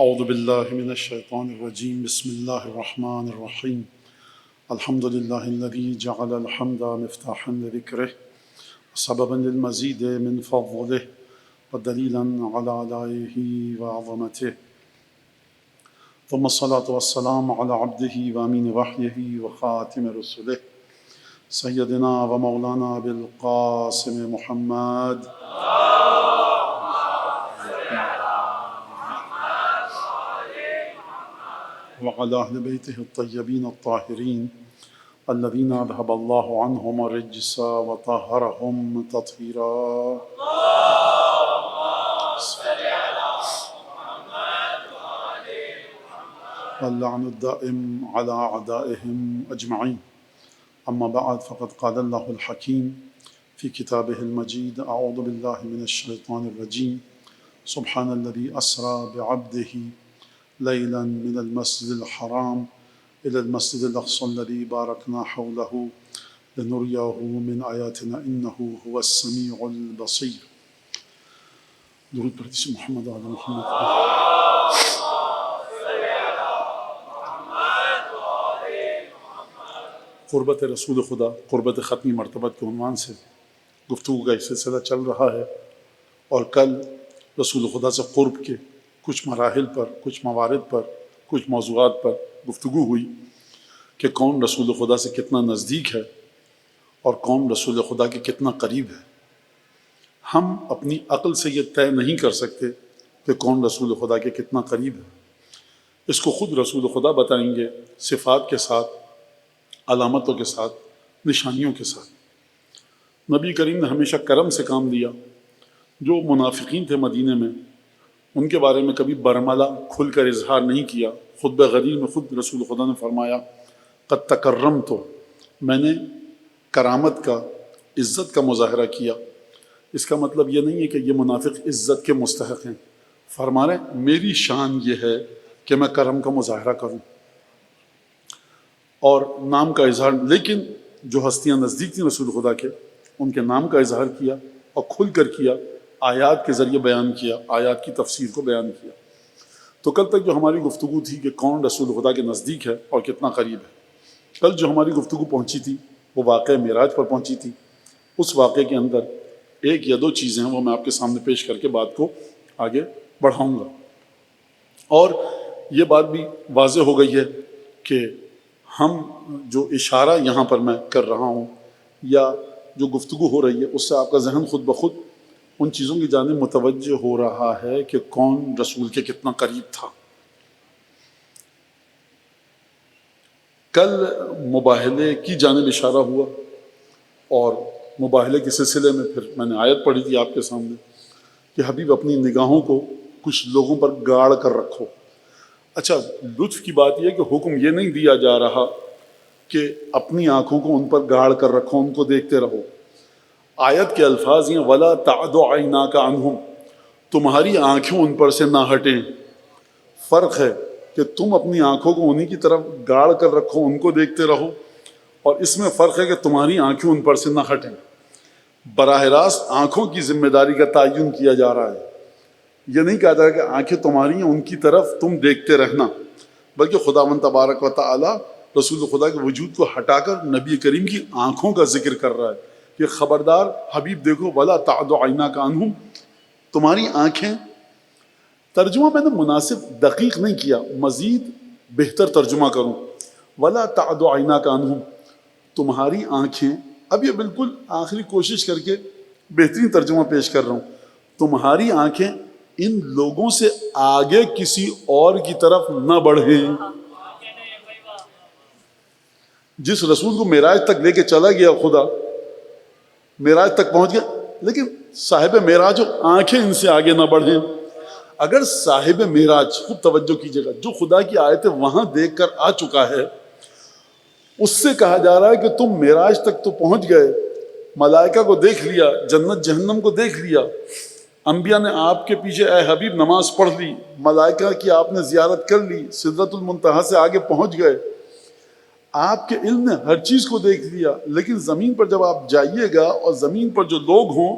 اعوذ باللہ من الشیطان الرجیم بسم اللہ الرحمن الرحیم الحمد للہ الذی جعل الحمد مفتاحا لذکرہ سببا للمزید من فضلہ ودلیلا علی آلائہ وعظمتہ ثم الصلاة والسلام علی عبدہ وامین وحیہ وخاتم رسلہ سیدنا ومولانا بالقاسم محمد وعلى أهل بيته الطيبين الطاهرين الذين أذهب الله عنهم الرجس وطهرهم تطهيرا واللعن الدائم على أعدائهم أجمعين أما بعد فقد قال الله الحكيم في كتابه المجيد أعوذ بالله من الشيطان الرجيم سبحان الذي أسرى بعبده ليلا من المسجد الحرام إلى المسجد الأقصى الذي باركنا حوله لنريه من آياتنا إنه هو السميع البصير. درود پر حضرت محمد وعلى محمد. قربت رسول خدا، قربت ختمی مرتبت کے عنوان سے گفتگو کا سلسلہ چل رہا ہے، اور کل رسول خدا سے قرب کے کچھ مراحل پر، کچھ موارد پر، کچھ موضوعات پر گفتگو ہوئی کہ کون رسول خدا سے کتنا نزدیک ہے اور کون رسول خدا کے کتنا قریب ہے. ہم اپنی عقل سے یہ طے نہیں کر سکتے کہ کون رسول خدا کے کتنا قریب ہے. اس کو خود رسول خدا بتائیں گے، صفات کے ساتھ، علامتوں کے ساتھ، نشانیوں کے ساتھ. نبی کریم نے ہمیشہ کرم سے کام لیا. جو منافقین تھے مدینے میں، ان کے بارے میں کبھی برملا کھل کر اظہار نہیں کیا. خطبہ غدیر میں خود رسول خدا نے فرمایا قد تکرمت، میں نے کرامت کا، عزت کا مظاہرہ کیا. اس کا مطلب یہ نہیں ہے کہ یہ منافق عزت کے مستحق ہیں. فرما رہے ہیں میری شان یہ ہے کہ میں کرم کا مظاہرہ کروں اور نام کا اظہار. لیکن جو ہستیاں نزدیک تھیں رسول خدا کے، ان کے نام کا اظہار کیا اور کھل کر کیا، آیات کے ذریعے بیان کیا، آیات کی تفسیر کو بیان کیا. تو کل تک جو ہماری گفتگو تھی کہ کون رسول خدا کے نزدیک ہے اور کتنا قریب ہے، کل جو ہماری گفتگو پہنچی تھی وہ واقعہ معراج پر پہنچی تھی. اس واقعے کے اندر ایک یا دو چیزیں ہیں، وہ میں آپ کے سامنے پیش کر کے بات کو آگے بڑھاؤں گا. اور یہ بات بھی واضح ہو گئی ہے کہ ہم جو اشارہ یہاں پر میں کر رہا ہوں یا جو گفتگو ہو رہی ہے، اس سے آپ کا ذہن خود بخود ان چیزوں کی جانب متوجہ ہو رہا ہے کہ کون رسول کے کتنا قریب تھا. کل مباہلے کی جانب اشارہ ہوا، اور مباہلے کے سلسلے میں پھر میں نے آیت پڑھی تھی آپ کے سامنے کہ حبیب اپنی نگاہوں کو کچھ لوگوں پر گاڑ کر رکھو. اچھا، لطف کی بات یہ ہے کہ حکم یہ نہیں دیا جا رہا کہ اپنی آنکھوں کو ان پر گاڑ کر رکھو، ان کو دیکھتے رہو. آیت کے الفاظ ہیں وَلَا تَعْدُ عَيْنَاكَ عَنْهُمْ، تمہاری آنکھیں ان پر سے نہ ہٹیں. فرق ہے کہ تم اپنی آنکھوں کو انہی کی طرف گاڑ کر رکھو، ان کو دیکھتے رہو، اور اس میں فرق ہے کہ تمہاری آنکھیں ان پر سے نہ ہٹیں. براہ راست آنکھوں کی ذمہ داری کا تعین کیا جا رہا ہے. یہ نہیں کہا جا رہا کہ آنکھیں تمہاری ہیں، ان کی طرف تم دیکھتے رہنا، بلکہ خداوند تبارک و تعالی رسول خدا کے وجود کو ہٹا کر نبی کریم کی آنکھوں کا ذکر کر رہا ہے کہ خبردار حبیب دیکھو وَلَا تَعْدُ عَيْنَاكَ عَنْهُمْ، تمہاری آنکھیں. ترجمہ میں نے مناسب دقیق نہیں کیا، مزید بہتر ترجمہ کروں. وَلَا تَعْدُ عَيْنَاكَ عَنْهُمْ، تمہاری آنکھیں. اب یہ بالکل آخری کوشش کر کے بہترین ترجمہ پیش کر رہا ہوں. تمہاری آنکھیں ان لوگوں سے آگے کسی اور کی طرف نہ بڑھیں. جس رسول کو معراج تک لے کے چلا گیا خدا، معراج تک پہنچ گیا، لیکن صاحب معراج آنکھیں ان سے آگے نہ بڑھیں. اگر صاحب معراج، خوب توجہ کیجیے گا، جو خدا کی آیتیں وہاں دیکھ کر آ چکا ہے، اس سے کہا جا رہا ہے کہ تم معراج تک تو پہنچ گئے، ملائکہ کو دیکھ لیا، جنت جہنم کو دیکھ لیا، انبیاء نے آپ کے پیچھے اے حبیب نماز پڑھ لی، ملائکہ کی آپ نے زیارت کر لی، سدرۃ المنتہا سے آگے پہنچ گئے، آپ کے علم نے ہر چیز کو دیکھ لیا. لیکن زمین پر جب آپ جائیے گا اور زمین پر جو لوگ ہوں،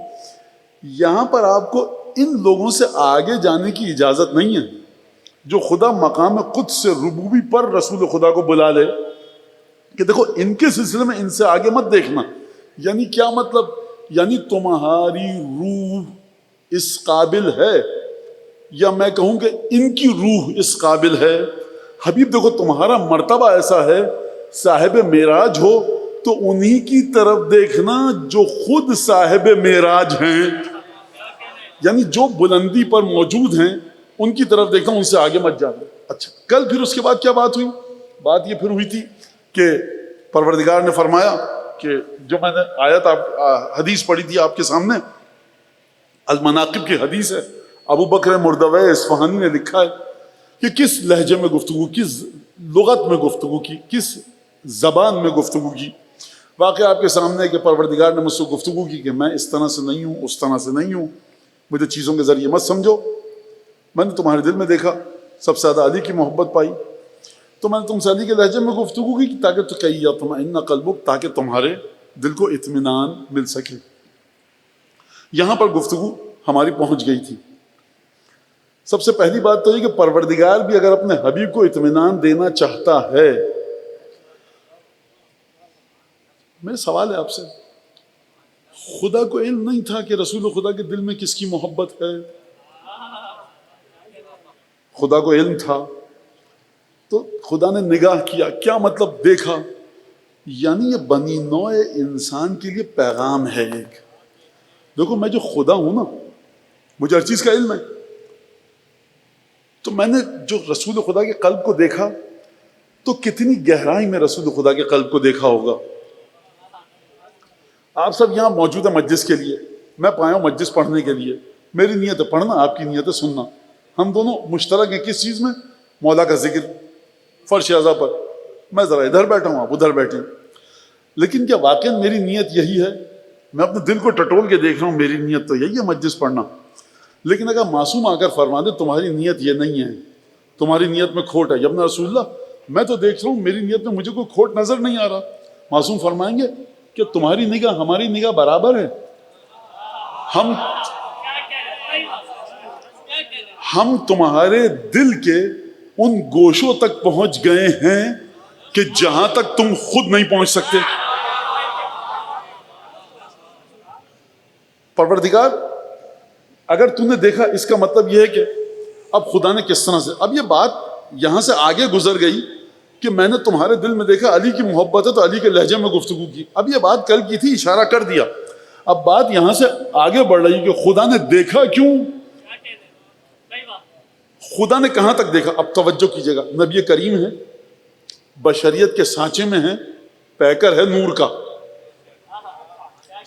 یہاں پر آپ کو ان لوگوں سے آگے جانے کی اجازت نہیں ہے. جو خدا مقام قدس سے ربوبی پر رسول خدا کو بلا لے کہ دیکھو ان کے سلسلے میں ان سے آگے مت دیکھنا، یعنی کیا مطلب؟ یعنی تمہاری روح اس قابل ہے، یا میں کہوں کہ ان کی روح اس قابل ہے؟ حبیب دیکھو تمہارا مرتبہ ایسا ہے، صاحب معراج ہو تو انہی کی طرف دیکھنا جو خود صاحب معراج ہیں، یعنی جو بلندی پر موجود ہیں ان کی طرف دیکھنا، ان سے آگے مت جانا۔ اچھا، کل پھر اس کے بعد کیا بات ہوئی؟ بات یہ پھر ہوئی تھی کہ پروردگار نے فرمایا کہ جو میں نے آیت حدیث پڑھی تھی آپ کے سامنے، المناقب کی حدیث ہے، ابو بکر مردوی اصفہانی نے لکھا ہے کہ کس لہجے میں گفتگو، کس لغت میں گفتگو کی، کس زبان میں گفتگو کی۔ واقعہ آپ کے سامنے ہے کہ پروردگار نے مجھ سے گفتگو کی کہ میں اس طرح سے نہیں ہوں، اس طرح سے نہیں ہوں، مجھے چیزوں کے ذریعے مت سمجھو، میں نے تمہارے دل میں دیکھا، سب سے زیادہ علی کی محبت پائی، تو میں نے تم سے علی کے لہجے میں گفتگو کی تاکہ تطمئن قلبک، تاکہ تمہارے دل کو اطمینان مل سکے۔ یہاں پر گفتگو ہماری پہنچ گئی تھی۔ سب سے پہلی بات تو یہ کہ پروردگار بھی اگر اپنے حبیب کو اطمینان دینا چاہتا ہے، میرا سوال ہے آپ سے، خدا کو علم نہیں تھا کہ رسول خدا کے دل میں کس کی محبت ہے؟ خدا کو علم تھا تو خدا نے نگاہ کیا، کیا مطلب دیکھا؟ یعنی یہ بنی نوع انسان کے لیے پیغام ہے ایک، دیکھو میں جو خدا ہوں نا، مجھے ہر چیز کا علم ہے، تو میں نے جو رسول خدا کے قلب کو دیکھا تو کتنی گہرائی میں رسول خدا کے قلب کو دیکھا ہوگا۔ آپ سب یہاں موجود ہیں مجلس کے لیے، میں پایا ہوں مجلس پڑھنے کے لیے، میری نیت ہے پڑھنا، آپ کی نیت ہے سننا، ہم دونوں مشترک ہیں کس چیز میں؟ مولا کا ذکر، فرش اعظم پر، میں ذرا ادھر بیٹھا ہوں، آپ ادھر بیٹھے ہیں، لیکن کیا واقعا میری نیت یہی ہے؟ میں اپنے دل کو ٹٹول کے دیکھ رہا ہوں، میری نیت تو یہی ہے مجلس پڑھنا، لیکن اگر معصوم آ کر فرما دے تمہاری نیت یہ نہیں ہے، تمہاری نیت میں کھوٹ ہے، یبن رسول اللہ میں تو دیکھ رہا ہوں میری نیت میں مجھے کوئی کھوٹ نظر نہیں آ رہا، معصوم فرمائیں گے کہ تمہاری نگاہ ہماری نگاہ برابر ہے، ہم تمہارے دل کے ان گوشوں تک پہنچ گئے ہیں کہ جہاں تک تم خود نہیں پہنچ سکتے۔ پروردگار اگر تم نے دیکھا، اس کا مطلب یہ ہے کہ اب خدا نے کس طرح سے، اب یہ بات یہاں سے آگے گزر گئی کہ میں نے تمہارے دل میں دیکھا علی کی محبت ہے تو علی کے لہجے میں گفتگو کی، اب یہ بات کل کی تھی، اشارہ کر دیا، اب بات یہاں سے آگے بڑھ رہی کہ خدا نے دیکھا کیوں، خدا نے کہاں تک دیکھا۔ اب توجہ کیجئے گا، نبی کریم ہے، بشریت کے سانچے میں ہے، پیکر ہے نور کا،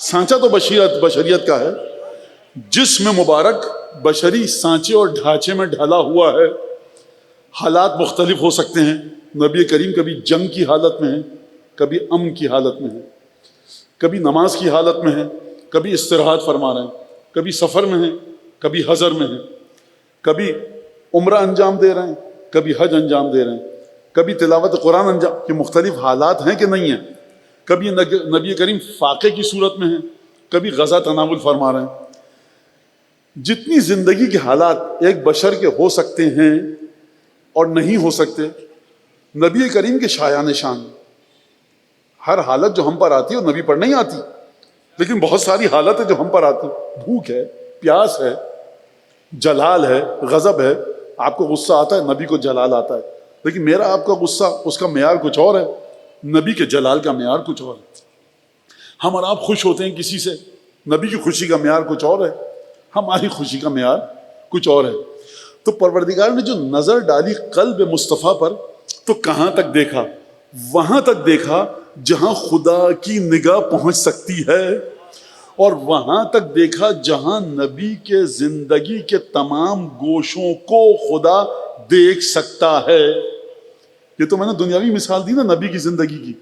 سانچہ تو بشریت کا ہے، جسم مبارک بشری سانچے اور ڈھانچے میں ڈھلا ہوا ہے، حالات مختلف ہو سکتے ہیں، نبی کریم کبھی جنگ کی حالت میں ہے، کبھی امن کی حالت میں ہے، کبھی نماز کی حالت میں ہے، کبھی استراحت فرما رہے ہیں، کبھی سفر میں ہیں، کبھی حضر میں ہیں، کبھی عمرہ انجام دے رہے ہیں، کبھی حج انجام دے رہے ہیں، کبھی تلاوت قرآن انجام، یہ مختلف حالات ہیں کہ نہیں ہیں، کبھی نبی کریم فاقے کی صورت میں ہیں، کبھی غزہ تناول فرما رہے ہیں۔ جتنی زندگی کے حالات ایک بشر کے ہو سکتے ہیں اور نہیں ہو سکتے، نبی کریم کے شایان شان، ہر حالت جو ہم پر آتی ہے وہ نبی پر نہیں آتی، لیکن بہت ساری حالتیں جو ہم پر آتی، بھوک ہے، پیاس ہے، جلال ہے، غضب ہے، آپ کو غصہ آتا ہے، نبی کو جلال آتا ہے، لیکن میرا آپ کا غصہ اس کا معیار کچھ اور ہے، نبی کے جلال کا معیار کچھ اور ہے۔ ہم اور آپ خوش ہوتے ہیں کسی سے، نبی کی خوشی کا معیار کچھ اور ہے، ہماری خوشی کا معیار کچھ اور ہے۔ تو پروردگار نے جو نظر ڈالی قلب مصطفیٰ پر، تو کہاں تک دیکھا؟ وہاں تک دیکھا جہاں خدا کی نگاہ پہنچ سکتی ہے، اور وہاں تک دیکھا جہاں نبی کے زندگی کے تمام گوشوں کو خدا دیکھ سکتا ہے۔ یہ تو میں نے دنیاوی مثال دی نا نبی کی زندگی کی،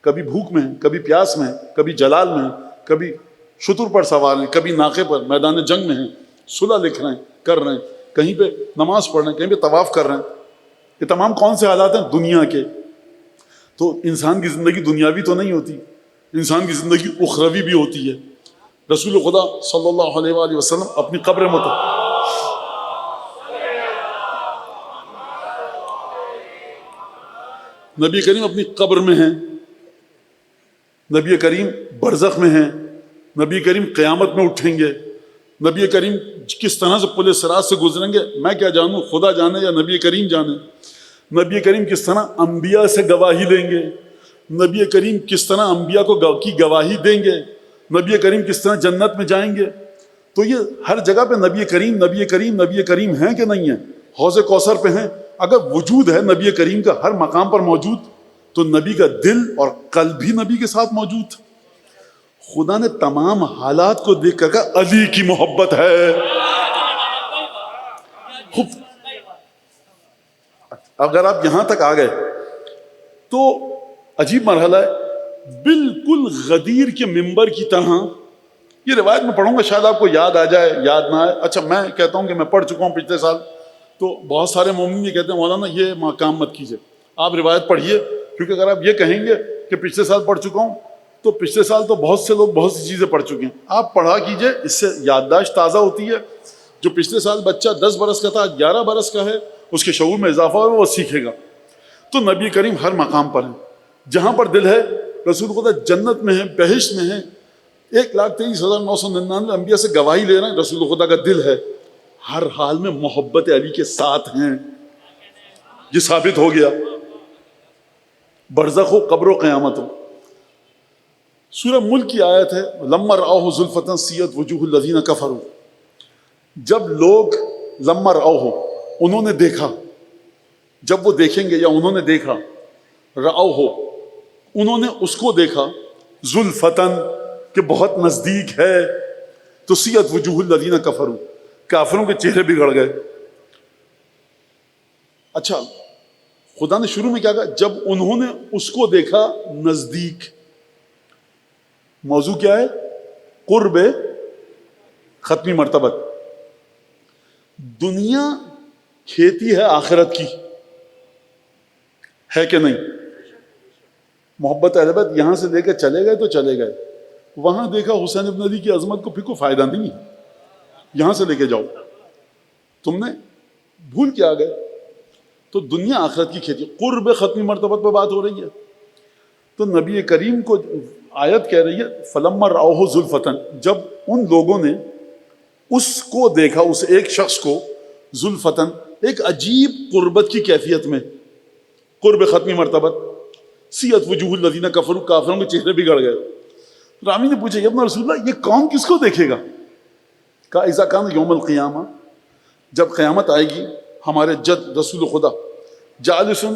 کبھی بھوک میں، کبھی پیاس میں، کبھی جلال میں، کبھی شتر پر سوار ہیں، کبھی ناقے پر میدان جنگ میں ہیں، صلح لکھ رہے ہیں، کر رہے ہیں، کہیں پہ نماز پڑھ رہے ہیں، کہیں پہ طواف کر رہے ہیں، یہ تمام کون سے حالات ہیں؟ دنیا کے۔ تو انسان کی زندگی دنیاوی تو نہیں ہوتی، انسان کی زندگی اخروی بھی ہوتی ہے۔ رسول خدا صلی اللہ علیہ وآلہ وسلم اپنی قبر نبی کریم اپنی قبر میں ہیں، نبی کریم برزخ میں ہیں، نبی کریم قیامت میں اٹھیں گے، نبی کریم کس طرح سے پل صراط سے گزریں گے میں کیا جانوں، خدا جانے یا نبی کریم جانے۔ نبی کریم کس طرح انبیاء سے گواہی لیں گے، نبی کریم کس طرح انبیاء کی گواہی دیں گے، نبی کریم کس طرح جنت میں جائیں گے۔ تو یہ ہر جگہ پہ نبی کریم نبی کریم نبی کریم ہیں کہ نہیں ہیں؟ حوض کوثر پہ ہیں۔ اگر وجود ہے نبی کریم کا ہر مقام پر موجود، تو نبی کا دل اور قلب بھی نبی کے ساتھ موجود۔ خدا نے تمام حالات کو دیکھ کر کہا علی کی محبت ہے۔ اگر آپ یہاں تک آ گئے تو عجیب مرحلہ ہے، بالکل غدیر کے منبر کی طرح۔ یہ روایت میں پڑھوں گا، شاید آپ کو یاد آ جائے یاد نہ آئے۔ اچھا میں کہتا ہوں کہ میں پڑھ چکا ہوں پچھلے سال، تو بہت سارے مومن یہ کہتے ہیں مولانا یہ کام مت کیجیے، آپ روایت پڑھیے، کیونکہ اگر آپ یہ کہیں گے کہ پچھلے سال پڑھ چکا ہوں تو پچھلے سال تو بہت سے لوگ بہت سی چیزیں پڑھ چکے ہیں، آپ پڑھا کیجیے، اس سے یادداشت تازہ ہوتی ہے۔ جو پچھلے سال بچہ 10 برس کا تھا 11 برس کا ہے، اس کے شعور میں اضافہ ہو، وہ سیکھے گا۔ تو نبی کریم ہر مقام پر ہیں، جہاں پر دل ہے۔ رسول خدا جنت میں ہے، بہشت میں ہے، 1,23,999 انبیاء سے گواہی لے رہے ہیں، رسول خدا کا دل ہے، ہر حال میں محبت علی کے ساتھ ہیں، یہ ثابت ہو گیا، برزخ ہو، قبر و قیامت ہو۔ سورہ ملک کی آیت ہے لما رأوہ زلفۃ سیئت وجوہ الذین کفروا، جب لوگ لما رأوہ انہوں نے دیکھا، جب وہ دیکھیں گے یا انہوں نے دیکھا، رأوہ انہوں نے اس کو دیکھا، زلفتن کہ بہت نزدیک ہے، تو سیئت وجوہ الذین کفروا کافروں کے چہرے بگڑ گئے۔ اچھا خدا نے شروع میں کیا کہا؟ جب انہوں نے اس کو دیکھا نزدیک، موضوع کیا ہے؟ قرب ختمی مرتبت۔ دنیا کھیتی ہے آخرت کی، ہے کہ نہیں؟ محبت اہل بیت یہاں سے لے کے چلے گئے تو چلے گئے، وہاں دیکھا حسین ابن علی کی عظمت کو، پھر کوئی فائدہ نہیں، یہاں سے لے کے جاؤ، تم نے بھول کے آ گئے۔ تو دنیا آخرت کی کھیتی، قرب ختمی مرتبت پہ بات ہو رہی ہے۔ تو نبی کریم کو آیت کہہ رہی ہے فلما رأوہ زلفتن، جب ان لوگوں نے اس کو دیکھا، اس ایک شخص کو، زلفتن ایک عجیب قربت کی کیفیت میں، قرب ختمی مرتبت، سیئت وجوہ الذین کفروا کافروں کے چہرے بگڑ گئے۔ رامی نے پوچھا یا ابن رسول اللہ یہ کون کس کو دیکھے گا؟ کہا اذا کان یوم القیامہ، جب قیامت آئے گی، ہمارے جد رسول خدا جالسن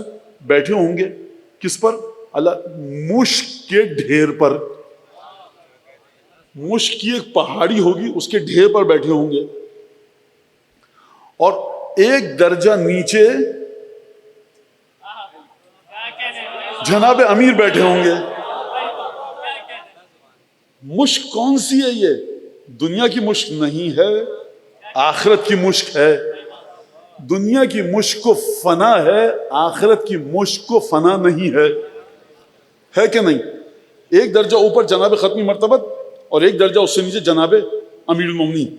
بیٹھے ہوں گے، کس پر؟ اللہ مشک کے ڈھیر پر، مشک کی ایک پہاڑی ہوگی، اس کے ڈھیر پر بیٹھے ہوں گے، اور ایک درجہ نیچے جناب امیر بیٹھے ہوں گے۔ مشک کون سی ہے؟ یہ دنیا کی مشک نہیں ہے، آخرت کی مشک ہے۔ دنیا کی مشک کو فنا ہے، آخرت کی مشک کو فنا نہیں ہے کہ نہیں؟ ایک درجہ اوپر جناب ختمی مرتبت، اور ایک درجہ اس سے نیچے جناب امیر المومنین۔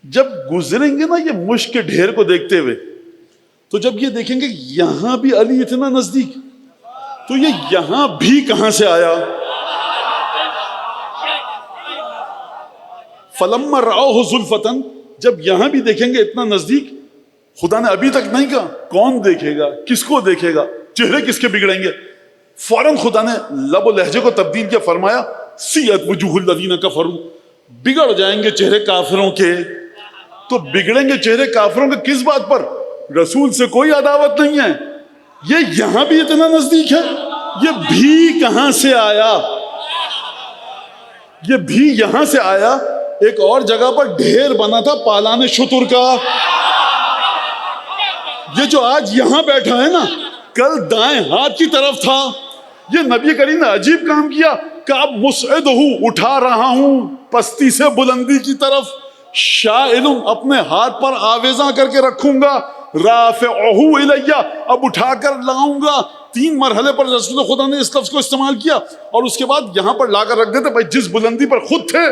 جب گزریں گے نا یہ مشک کے ڈھیر کو دیکھتے ہوئے، تو جب یہ دیکھیں گے یہاں بھی علی اتنا نزدیک، تو یہ یہاں بھی کہاں سے آیا؟ فلما رأوہ زلفتن، جب یہاں بھی دیکھیں گے اتنا نزدیک، خدا نے ابھی تک نہیں کہا کون دیکھے گا، کس کو دیکھے گا، چہرے کس کے بگڑیں گے، فوراً خدا نے لب و لہجے کو تبدیل کیا، فرمایا سیئت وجوہ الذین کفروا، بگڑ جائیں گے چہرے کافروں کے۔ تو بگڑیں گے چہرے کافروں کے کس بات پر؟ رسول سے کوئی عداوت نہیں ہے، یہ یہاں بھی اتنا نزدیک ہے، یہ بھی کہاں سے آیا؟ یہ بھی یہاں سے آیا، ایک اور جگہ پر ڈھیر بنا تھا پالان شتر کا، یہ جو آج یہاں بیٹھا ہے نا، کل دائیں ہاتھ کی طرف تھا۔ یہ نبی کریم نے عجیب کام کیا کہ اب مسعدہ اٹھا رہا ہوں پستی سے بلندی کی طرف، شائل اپنے ہاتھ پر آویزاں کر کے رکھوں گا، رافعہ الیہ اب اٹھا کر لاؤں گا۔ 3 مرحلے پر رسول خدا نے اس لفظ کو استعمال کیا، اور اس کے بعد یہاں پر لا کر رکھ دیتے، بھائی جس بلندی پر خود تھے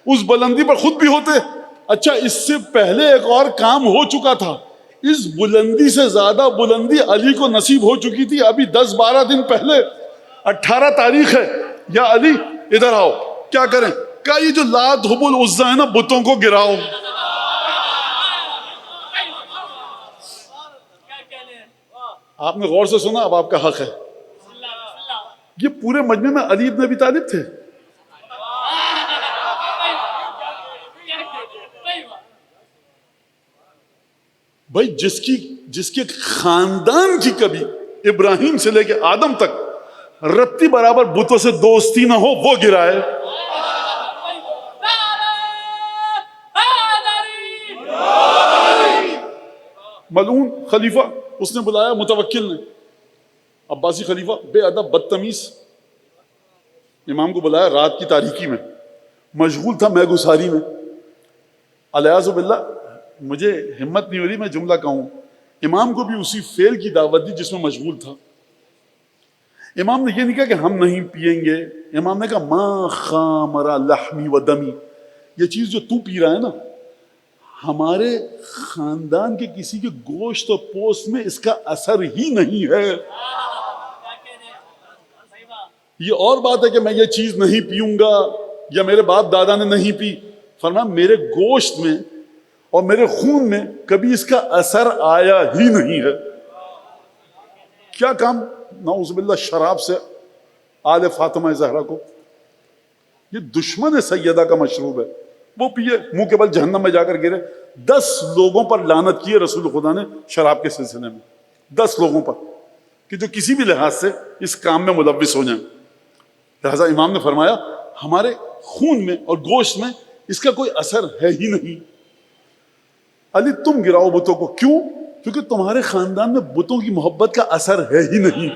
اس بلندی پر خود بھی ہوتے۔ اچھا اس سے پہلے ایک اور کام ہو چکا تھا، اس بلندی سے زیادہ بلندی علی کو نصیب ہو چکی تھی ابھی 10-12 دن پہلے. 18 تاریخ ہے. یا علی ادھر آؤ. کیا کریں؟ کہا یہ جو لات حبل عزا ہے نا بتوں کو گراؤ. آپ نے غور سے سنا، اب آپ کا حق ہے. یہ پورے مجمع میں علی ابن ابی طالب تھے. بھائی جس کے خاندان کی کبھی ابراہیم سے لے کے آدم تک رتی برابر بتوں سے دوستی نہ ہو، وہ گرائے. ملعون خلیفہ اس نے بلایا، متوکل نے، عباسی خلیفہ بے ادب بدتمیز، امام کو بلایا رات کی تاریکی میں، مشغول تھا میں گساری میں. الیاذ باللہ مجھے ہمت نہیں ہو رہی میں جملہ کہوں، امام کو بھی اسی فعل کی دعوت دی جس میں مشغول تھا. امام نے یہ نہیں کہا کہ ہم نہیں پیئیں گے، امام نے کہا ما خامر لحمی و دمی، یہ چیز جو تو پی رہا ہے نا، ہمارے خاندان کے کسی کے گوشت و پوست میں اس کا اثر ہی نہیں ہے. یہ اور بات ہے کہ میں یہ چیز نہیں پیوں گا یا میرے باپ دادا نے نہیں پی. فرمایا میرے گوشت میں اور میرے خون میں کبھی اس کا اثر آیا ہی نہیں ہے. کیا کام نعوذ باللہ شراب سے آل فاطمہ زہرا کو، یہ دشمن سیدہ کا مشروب ہے، وہ پیے منہ کے بل جہنم میں جا کر گرے. 10 لوگوں پر لعنت کی ہے رسول خدا نے شراب کے سلسلے میں، 10 لوگوں پر کہ جو کسی بھی لحاظ سے اس کام میں ملوث ہو جائیں. لہذا امام نے فرمایا ہمارے خون میں اور گوشت میں اس کا کوئی اثر ہے ہی نہیں. علی تم گراؤ بتوں کو. کیوں؟ کیونکہ تمہارے خاندان میں بتوں کی محبت کا اثر ہے ہی نہیں.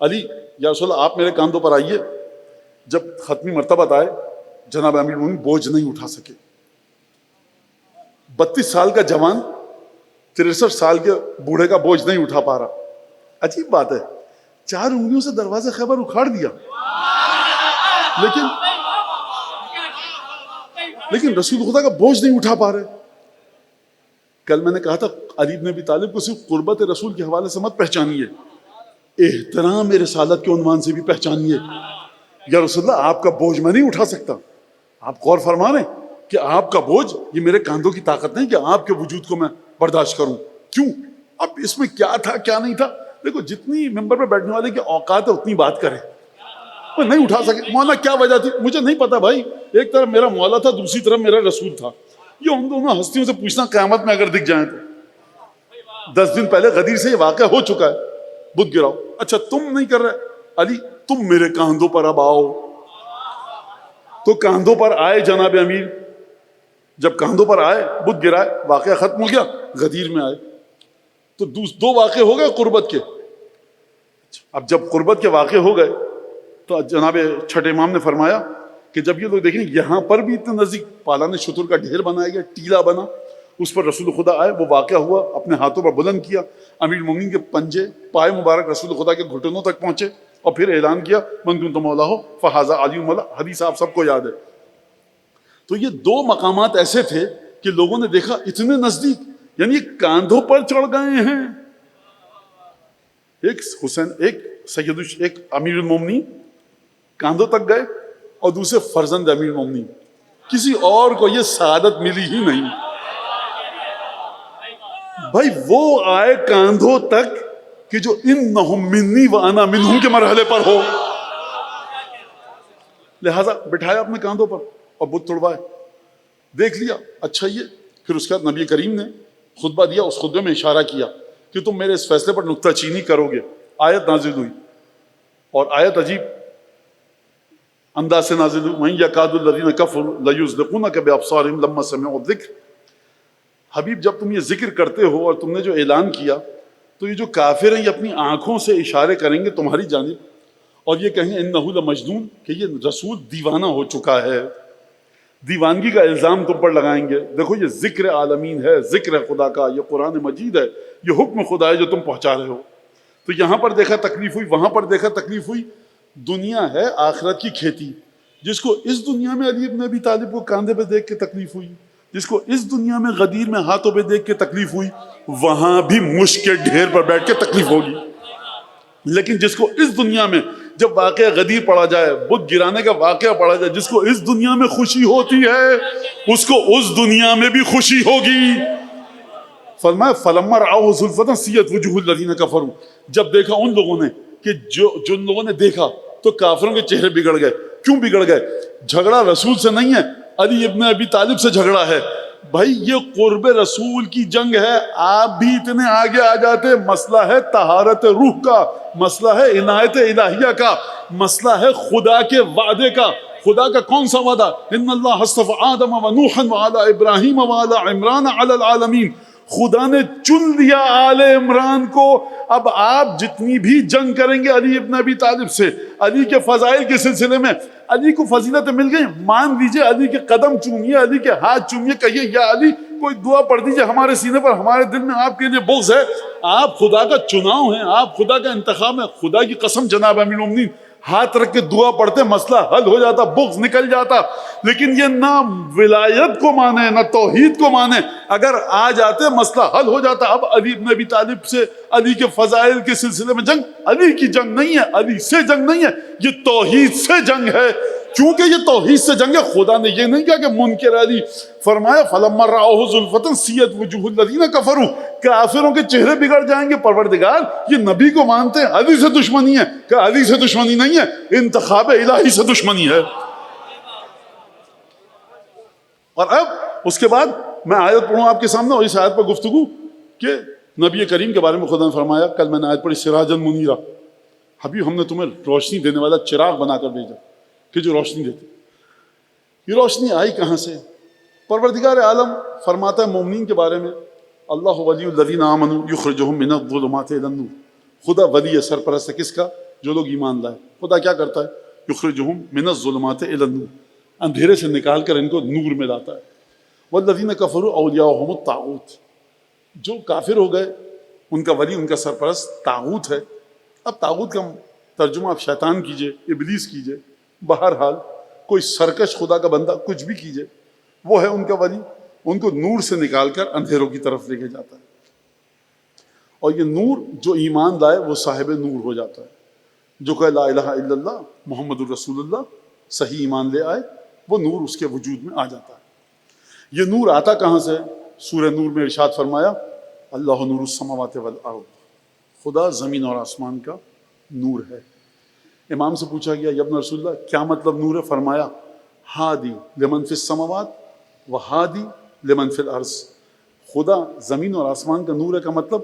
علی یا رسول اللہ آپ میرے کاندھوں پر آئیے. جب ختمی مرتبہ آئے جناب امیر المومنین بوجھ نہیں اٹھا سکے. 32 سال کا جوان 63 سال کے بوڑھے کا بوجھ نہیں اٹھا پا رہا. عجیب بات ہے، 4 انگلیوں سے دروازہ خیبر اکھاڑ دیا، لیکن رسول خدا کا بوجھ نہیں اٹھا پا رہے. کل میں نے کہا تھا علی بن ابی طالب کو صرف قربت رسول کے حوالے سے مت پہچانیے، احترام رسالت کے عنوان سے بھی پہچانیے. یا رسول اللہ آپ کا بوجھ میں نہیں اٹھا سکتا. آپ غور فرما رہے ہیں کہ آپ کا بوجھ یہ میرے کاندھوں کی طاقت نہیں کہ آپ کے وجود کو میں برداشت کروں. کیوں؟ اب اس میں کیا تھا کیا نہیں تھا. دیکھو جتنی ممبر پہ بیٹھنے والے کی اوقات ہے اتنی بات کرے. میں نہیں اٹھا سکے. مولانا کیا وجہ تھی مجھے نہیں پتا بھائی. ایک طرف میرا مولا تھا، دوسری طرف میرا رسول تھا. یہ ان دونوں ہستیوں سے پوچھنا قیامت میں اگر دکھ جائیں تو. 10 دن پہلے غدیر سے یہ واقعہ ہو چکا ہے. بت گراؤ. اچھا تم نہیں کر رہے علی، تم میرے کاندھوں پر اب آؤ. تو کاندھوں پر آئے جناب امیر. جب کاندھوں پر آئے بت گرائے، واقعہ ختم ہو گیا. غدیر میں آئے تو 2 واقعے ہو گئے قربت کے. اب جب قربت کے واقعے ہو گئے تو جناب چھٹے امام نے فرمایا کہ جب یہ لوگ دیکھیں یہاں پر بھی اتنے نزدیک پالان شتر کا ڈھیر بنایا گیا، ٹیلا بنا، اس پر رسول خدا آئے. وہ واقعہ ہوا، اپنے ہاتھوں پر بلند کیا، امیر المومنین کے پنجے پائے مبارک رسول خدا کے گھٹنوں تک پہنچے اور پھر اعلان کیا من کنت مولا ہو فہذا علی مولا. حدیث آپ سب کو یاد ہے. تو یہ 2 مقامات ایسے تھے کہ لوگوں نے دیکھا اتنے نزدیک، یعنی کاندھوں پر چڑھ گئے ہیں. ایک حسین، ایک امیر المومنین کاندھوں تک گئے اور دوسرے فرزند امیر المومنین. کسی اور کو یہ سعادت ملی ہی نہیں. بھائی وہ آئے کاندھوں تک کہ جو انہم منی وانا منہم کے مرحلے پر ہو. لہذا بٹھایا اپنے کاندھوں پر اور بت توڑوائے. دیکھ لیا اچھا یہ. پھر اس کے بعد نبی کریم نے خطبہ دیا. اس خطبے میں اشارہ کیا کہ تم میرے اس فیصلے پر نکتہ چینی کرو گے. آیت نازل ہوئی اور آیت عجیب انداز سے نازل ہوئی. وَإِن يَكَادُ الَّذِينَ كَفَرُوا لَيُزْلِقُونَكَ بِأَبْصَارِهِمْ لَمَّا سَمِعُوا الذِّكْرَ. حبیب جب تم یہ ذکر کرتے ہو اور تم نے جو اعلان کیا تو یہ جو کافر ہیں یہ اپنی آنکھوں سے اشارے کریں گے تمہاری جانب اور یہ کہیں اِنَّهُ لَمَجْنُونَ کہ یہ رسول دیوانہ ہو چکا ہے. دیوانگی کا الزام تم پر لگائیں گے. دیکھو یہ ذکر عالمین ہے، ذکر ہے خدا کا، یہ قرآن مجید ہے، یہ حکم خدا ہے جو تم پہنچا رہے ہو. تو یہاں پر دیکھا تکلیف ہوئی، وہاں پر دیکھا تکلیف ہوئی. دنیا ہے آخرت کی کھیتی. جس کو اس دنیا میں علی ابن ابی طالب کو کاندھے پہ دیکھ کے تکلیف ہوئی جس کو اس دنیا میں غدیر میں ہاتھوں پہ دیکھ کے تکلیف ہوئی وہاں بھی مشک کے ڈھیر پر بیٹھ کے تکلیف ہوگی. لیکن جس کو اس دنیا میں جب واقعہ غدیر پڑا جائے، بت گرانے کا واقعہ پڑا جائے، جس کو اس دنیا میں خوشی ہوتی ہے اس کو اس دنیا میں بھی خوشی ہوگی. فرمایا فلما رأوه زلفة سیئت وجوہ الذین کفروا، جب دیکھا ان لوگوں نے کہ جن لوگوں نے دیکھا تو کافروں کے چہرے بگڑ گئے. کیوں بگڑ گئے؟ جھگڑا رسول سے نہیں ہے، علی ابن ابی طالب سے جھگڑا ہے. بھائی یہ قرب رسول کی جنگ ہے، آپ بھی اتنے آگے آ جاتے. مسئلہ ہے طہارت روح کا، مسئلہ ہے عنایت الہیہ کا، مسئلہ ہے خدا کے وعدے کا. خدا کا کون سا وعدہ؟ ان اللہ اصطفى آدم و نوحا وعلى ابراہیم وعلى عمران علی العالمین. خدا نے چن لیا آل عمران کو. اب آپ جتنی بھی جنگ کریں گے علی ابن ابی طالب سے، علی کے فضائل کے سلسلے میں علی کو فضیلت مل گئی، مان لیجئے، علی کے قدم چومیے، علی کے ہاتھ چومیے، کہیے یا علی کوئی دعا پڑھ دیجئے ہمارے سینے پر، ہمارے دل میں آپ کے لیے بغض ہے. آپ خدا کا چناؤ ہیں، آپ خدا کا انتخاب ہے. خدا کی قسم جناب امیر المومنین، ہاتھ رکھ کے دعا پڑھتے مسئلہ حل ہو جاتا، بغض نکل جاتا. لیکن یہ نہ ولایت کو مانے نہ توحید کو مانے، اگر آ جاتے مسئلہ حل ہو جاتا. اب علی ابن ابی طالب سے علی کے فضائل کے سلسلے میں جنگ علی کی جنگ نہیں ہے، علی سے جنگ نہیں ہے، یہ توحید سے جنگ ہے. چونکہ یہ توحید سے جنگ ہے، خدا نے یہ نہیں کہا کہ منکر علی. فرمایا فلما رأوه زلفة سیئت وجوہ الذین کفروا، کافروں کے چہرے بگڑ جائیں گے. پروردگار یہ نبی کو مانتے ہیں، علی سے دشمنی ہے. کہ علی سے دشمنی نہیں ہے، انتخاب الہی سے دشمنی ہے. اور اب اس کے بعد میں آیت پڑھوں آپ کے سامنے، اور اس آیت پر گفتگو کہ نبی کریم کے بارے میں خدا نے فرمایا، کل میں نے آیت پڑھی سراجا منیرا، حبیب ہم نے تمہیں روشنی دینے والا چراغ بنا کر بھیجا کہ جو روشنی دیتے. یہ روشنی آئی کہاں سے؟ پروردگار عالم فرماتا ہے مومنین کے بارے میں، اللہ ولی الذین آمنوا یخرجہم من الظلمات الی النور. خدا ولی ہے، سرپرست ہے کس کا؟ جو لوگ ایمان لائے. خدا کیا کرتا ہے؟ یخرجہم من الظلمات الی النور، اندھیرے سے نکال کر ان کو نور میں لاتا ہے. والذین کفروا اولیاؤہم الطاغوت، جو کافر ہو گئے ان کا ولی، ان کا سرپرست طاغوت ہے. اب طاغوت کا ترجمہ آپ شیطان کیجئے، ابلیس کیجئے، بہرحال کوئی سرکش خدا کا بندہ کچھ بھی کیجئے، وہ ہے ان کا ولی. ان کو نور سے نکال کر اندھیروں کی طرف لے کے جاتا ہے. اور یہ نور جو ایمان لائے وہ صاحب نور ہو جاتا ہے. جو کہ لا الہ الا اللہ محمد الرسول اللہ صحیح ایمان لے آئے، وہ نور اس کے وجود میں آ جاتا ہے. یہ نور آتا کہاں سے؟ سورہ نور میں ارشاد فرمایا اللہ نور السماوات والارض، خدا زمین اور آسمان کا نور ہے. امام سے پوچھا گیا یا ابن رسول اللہ کیا مطلب نور ہے؟ فرمایا ہادی لمن فی السماوات و ہادی لمن فی الارض. خدا زمین اور آسمان کا نور ہے کا مطلب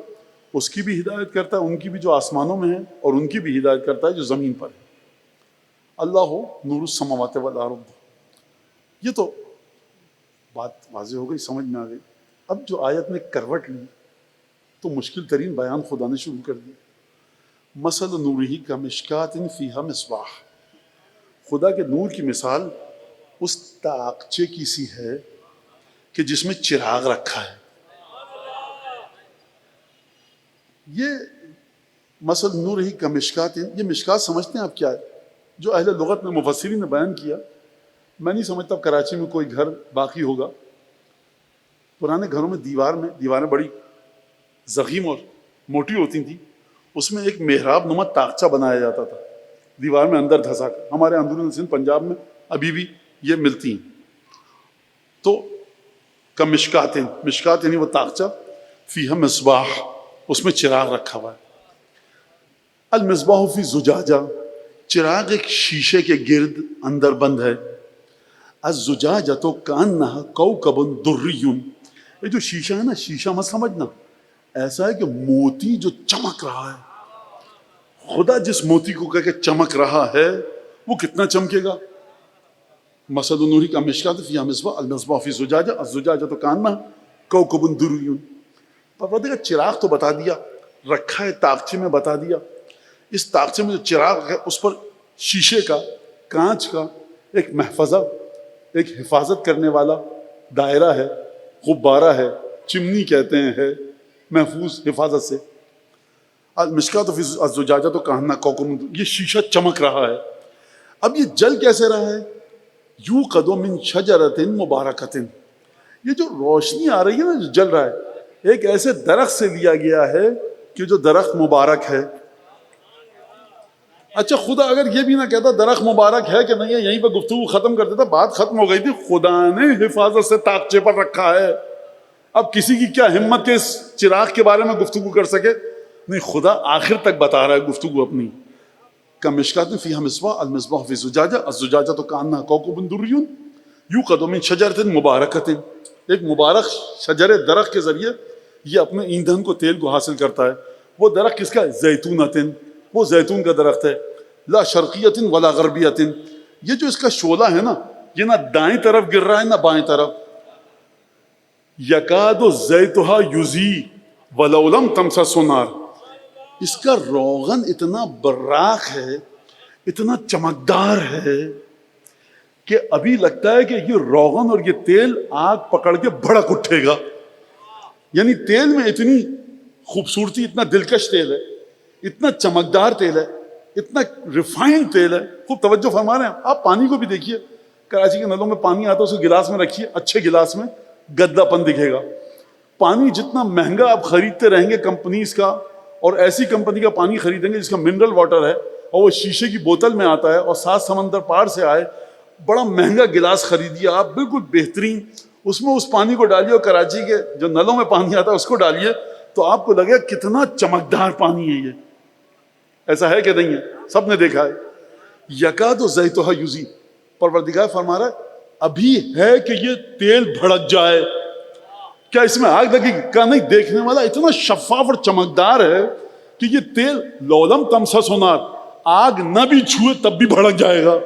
اس کی بھی ہدایت کرتا ہے، ان کی بھی جو آسمانوں میں ہے، اور ان کی بھی ہدایت کرتا ہے جو زمین پر ہے. اللہ نور السماوات والارض. یہ تو بات واضح ہو گئی، سمجھ میں آ گئی. اب جو آیت نے کروٹ لی تو مشکل ترین بیان خدا نے شروع کر دیا. مثل نورہ کمشکات فیہا مصباح، خدا کے نور کی مثال اس طاقچے کی سی ہے کہ جس میں چراغ رکھا ہے. یہ مثل نورہ کمشکات، یہ مشکات سمجھتے ہیں آپ کیا ہے؟ جو اہل لغت میں مفسرین نے بیان کیا، میں نہیں سمجھتا کراچی میں کوئی گھر باقی ہوگا. پرانے گھروں میں دیواریں بڑی ضخیم اور موٹی ہوتی تھیں، اس میں ایک محراب نما طاقچہ بنایا جاتا تھا دیوار میں اندر دھسا کر. ہمارے اندرون سندھ پنجاب میں ابھی بھی یہ ملتی ہیں. تو کمشکات، مشکات یعنی وہ طاقچہ، فیہا مصباح، اس میں چراغ رکھا ہوا ہے. المصباح فی زجاجہ، چراغ ایک شیشے کے گرد اندر بند ہے. الزجاجۃ کانہا کوکب دری، یہ جو شیشہ ہے نا، شیشہ مت سمجھنا ایسا ہے کہ موتی جو چمک رہا ہے. خدا جس موتی کو کہہ کے چمک رہا ہے وہ کتنا چمکے گا. مثل نورہ کمشکات فیہا مصباح المصباح فی زجاجہ الزجاجۃ کانہا کوکب دری. پروردگار چراغ تو بتا دیا، رکھا ہے طاقچے میں بتا دیا. اس طاقچے میں جو چراغ ہے اس پر شیشے کا، کانچ کا ایک محفظہ، ایک حفاظت کرنے والا دائرہ ہے، غبارہ ہے، چمنی کہتے ہیں، ہے محفوظ حفاظت سے. المشکات فی الزجاجۃ کانہا کوکب، یہ شیشہ چمک رہا ہے. اب یہ جل کیسے رہا ہے؟ یوقد من شجرۃ مبارکۃ، یہ جو روشنی آ رہی ہے نا، جو جل رہا ہے، ایک ایسے درخت سے لیا گیا ہے کہ جو درخت مبارک ہے. اچھا خدا اگر یہ بھی نہ کہتا درخت مبارک ہے کہ نہیں ہے، یہیں پہ گفتگو ختم کر دیتا، بات ختم ہو گئی تھی. خدا نے حفاظت سے طاقچے پر رکھا ہے. اب کسی کی کیا ہمت کہ اس چراغ کے بارے میں گفتگو کر سکے؟ نہیں، خدا آخر تک بتا رہا ہے گفتگو اپنی. کمشکات فیہا مصباح، المصباح فی زجاجہ، الزجاجۃ کأنہا کوکب دری یوقد من شجرۃ مبارکۃ. ایک مبارک شجر درخت کے ذریعے یہ اپنے ایندھن کو، تیل کو حاصل کرتا ہے. وہ درخت کس کا ہے؟ زیتونۃ، وہ زیتون کا درخت ہے. لا شرقیۃ ولا غربیۃ. یہ جو اس کا شعلہ ہے نا، یہ نہ دائیں طرف گر رہا ہے نہ بائیں طرف. یکاد زیتھا یضیء ولو لم تمسسہ نار. اس کا روغن اتنا براق ہے، اتنا چمکدار ہے کہ ابھی لگتا ہے کہ یہ روغن اور یہ تیل آگ پکڑ کے بھڑک اٹھے گا. یعنی تیل میں اتنی خوبصورتی، اتنا دلکش تیل ہے، اتنا چمکدار تیل ہے، اتنا ریفائنڈ تیل ہے. خوب توجہ فرما رہے ہیں آپ. پانی کو بھی دیکھیے، کراچی کے نلوں میں پانی آتا ہے، اس کو گلاس میں رکھیے، اچھے گلاس میں، گدا پن دکھے گا. پانی جتنا مہنگا آپ خریدتے رہیں گے کمپنیز کا، اور ایسی کمپنی کا پانی خریدیں گے جس کا منرل واٹر ہے اور وہ شیشے کی بوتل میں آتا ہے اور 7 سمندر پار سے آئے، بڑا مہنگا گلاس خریدیے آپ، بالکل بہترین، اس میں اس پانی کو ڈالیے اور کراچی کے جو نلوں میں پانی آتا ہے اس کو ڈالیے تو آپ کو لگے کتنا چمکدار پانی ہے یہ. ایسا ہے کہ نہیں ہے؟ سب نے دیکھا ہے. یکاد زیتھا یضیء. پروردگار فرما رہا ہے ابھی ہے کہ یہ تیل بھڑک جائے. کیا اس میں آگ لگے گی؟ کہا نہیں، دیکھنے والا اتنا شفاف اور چمکدار ہے کہ یہ تیل لو لم تمسسہ نار، آگ نہ بھی چھوئے تب بھی بھڑک جائے گا.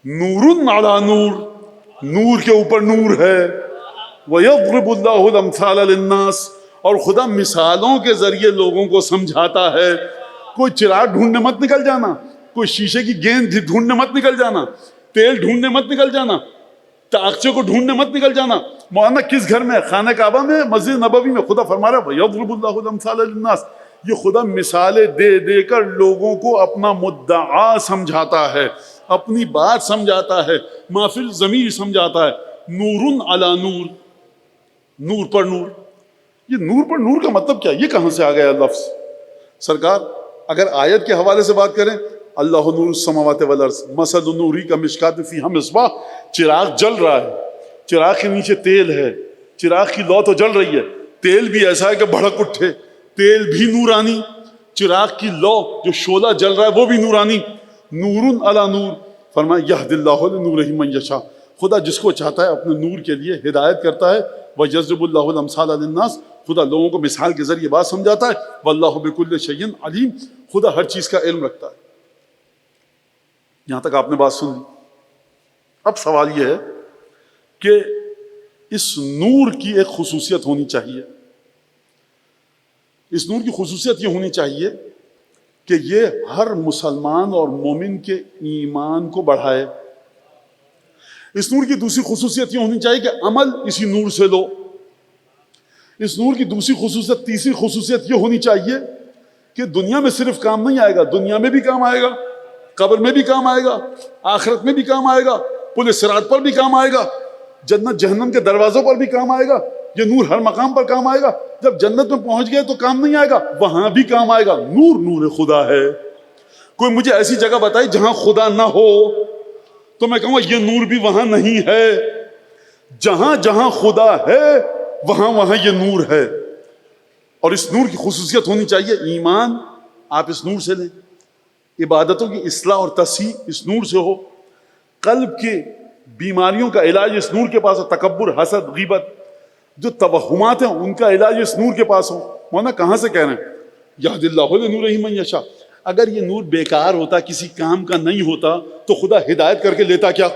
نور علی نور، نور کے اوپر نور ہے. وَيَضْرِبُ اللَّهُ الْأَمْثَالَ لِلنَّاسِ. اور خدا مثالوں کے ذریعے لوگوں کو سمجھاتا ہے. کوئی چراغ ڈھونڈنے مت نکل جانا، کوئی شیشے کی گیند ڈھونڈنے مت نکل جانا، تیل ڈھونڈنے مت نکل جانا، طاقچے کو ڈھونڈنے مت نکل جانا. مولانا کس گھر میں؟ خانہ کعبہ میں، مسجد نبوی میں. خدا فرما رہا ہے وَيَضْرِبُ اللَّهُ الْأَمْثَالَ لِلنَّاسِ. یہ خدا مثالیں دے دے کر لوگوں کو اپنا مدعا سمجھاتا ہے، اپنی بات سمجھاتا ہے، محفل ضمیر سمجھاتا ہے. نور علی نور، نور پر نور. یہ نور پر نور کا مطلب کیا؟ یہ کہاں سے آ گیا لفظ؟ سرکار اگر آیت کے حوالے سے بات کریں، اللہ نور السماوات والارض مثل نوری کمشکات فیہا مصباح. چراغ جل رہا ہے، چراغ کے نیچے تیل ہے، چراغ کی لو تو جل رہی ہے، تیل بھی ایسا ہے کہ بھڑک اٹھے، تیل بھی نورانی، چراغ کی لو جو شعلہ جل رہا ہے وہ بھی نورانی. نور علی نور. فرمایا یہد اللہ لنورہ من یشاء. خدا جس کو چاہتا ہے اپنے نور کے لیے ہدایت کرتا ہے. وَيَضْرِبُ اللَّهُ الْأَمْثَالَ لِلنَّاسِ. خدا لوگوں کو مثال کے ذریعے بات سمجھاتا ہے. وَاللَّهُ بِكُلِّ شَيْءٍ عَلِيمٌ. خدا ہر چیز کا علم رکھتا ہے. یہاں تک آپ نے بات سن لی. اب سوال یہ ہے کہ اس نور کی ایک خصوصیت ہونی چاہیے. اس نور کی خصوصیت یہ ہونی چاہیے کہ یہ ہر مسلمان اور مومن کے ایمان کو بڑھائے. اس نور کی دوسری خصوصیت یہ ہونی چاہیے کہ عمل اسی نور سے لو. اس نور کی دوسری خصوصیت، تیسری خصوصیت یہ ہونی چاہیے کہ دنیا میں صرف کام نہیں آئے گا، دنیا میں بھی کام آئے گا، قبر میں بھی کام آئے گا، آخرت میں بھی کام آئے گا، پل صراط پر بھی کام آئے گا، جنت جہنم کے دروازوں پر بھی کام آئے گا. یہ نور ہر مقام پر کام آئے گا. جب جنت میں پہنچ گئے تو کام نہیں آئے گا، وہاں بھی کام آئے گا. نور نور خدا ہے. کوئی مجھے ایسی جگہ بتائی جہاں خدا نہ ہو تو میں کہوں گا یہ نور بھی وہاں نہیں ہے. جہاں جہاں خدا ہے وہاں وہاں یہ نور ہے. اور اس نور کی خصوصیت ہونی چاہیے ایمان. آپ اس نور سے لیں. عبادتوں کی اصلاح اور تصحیح اس نور سے ہو. قلب کی بیماریوں کا علاج اس نور کے پاس ہو. تکبر، حسد، غیبت، جو توہمات ہیں ان کا علاج اس نور کے پاس ہو. مولانا کہاں سے کہہ رہے ہیں؟ یہد اللہ لنورہ من یشاء. اگر یہ نور بیکار ہوتا، کسی کام کا نہیں ہوتا تو خدا ہدایت کر کے لیتا کیا؟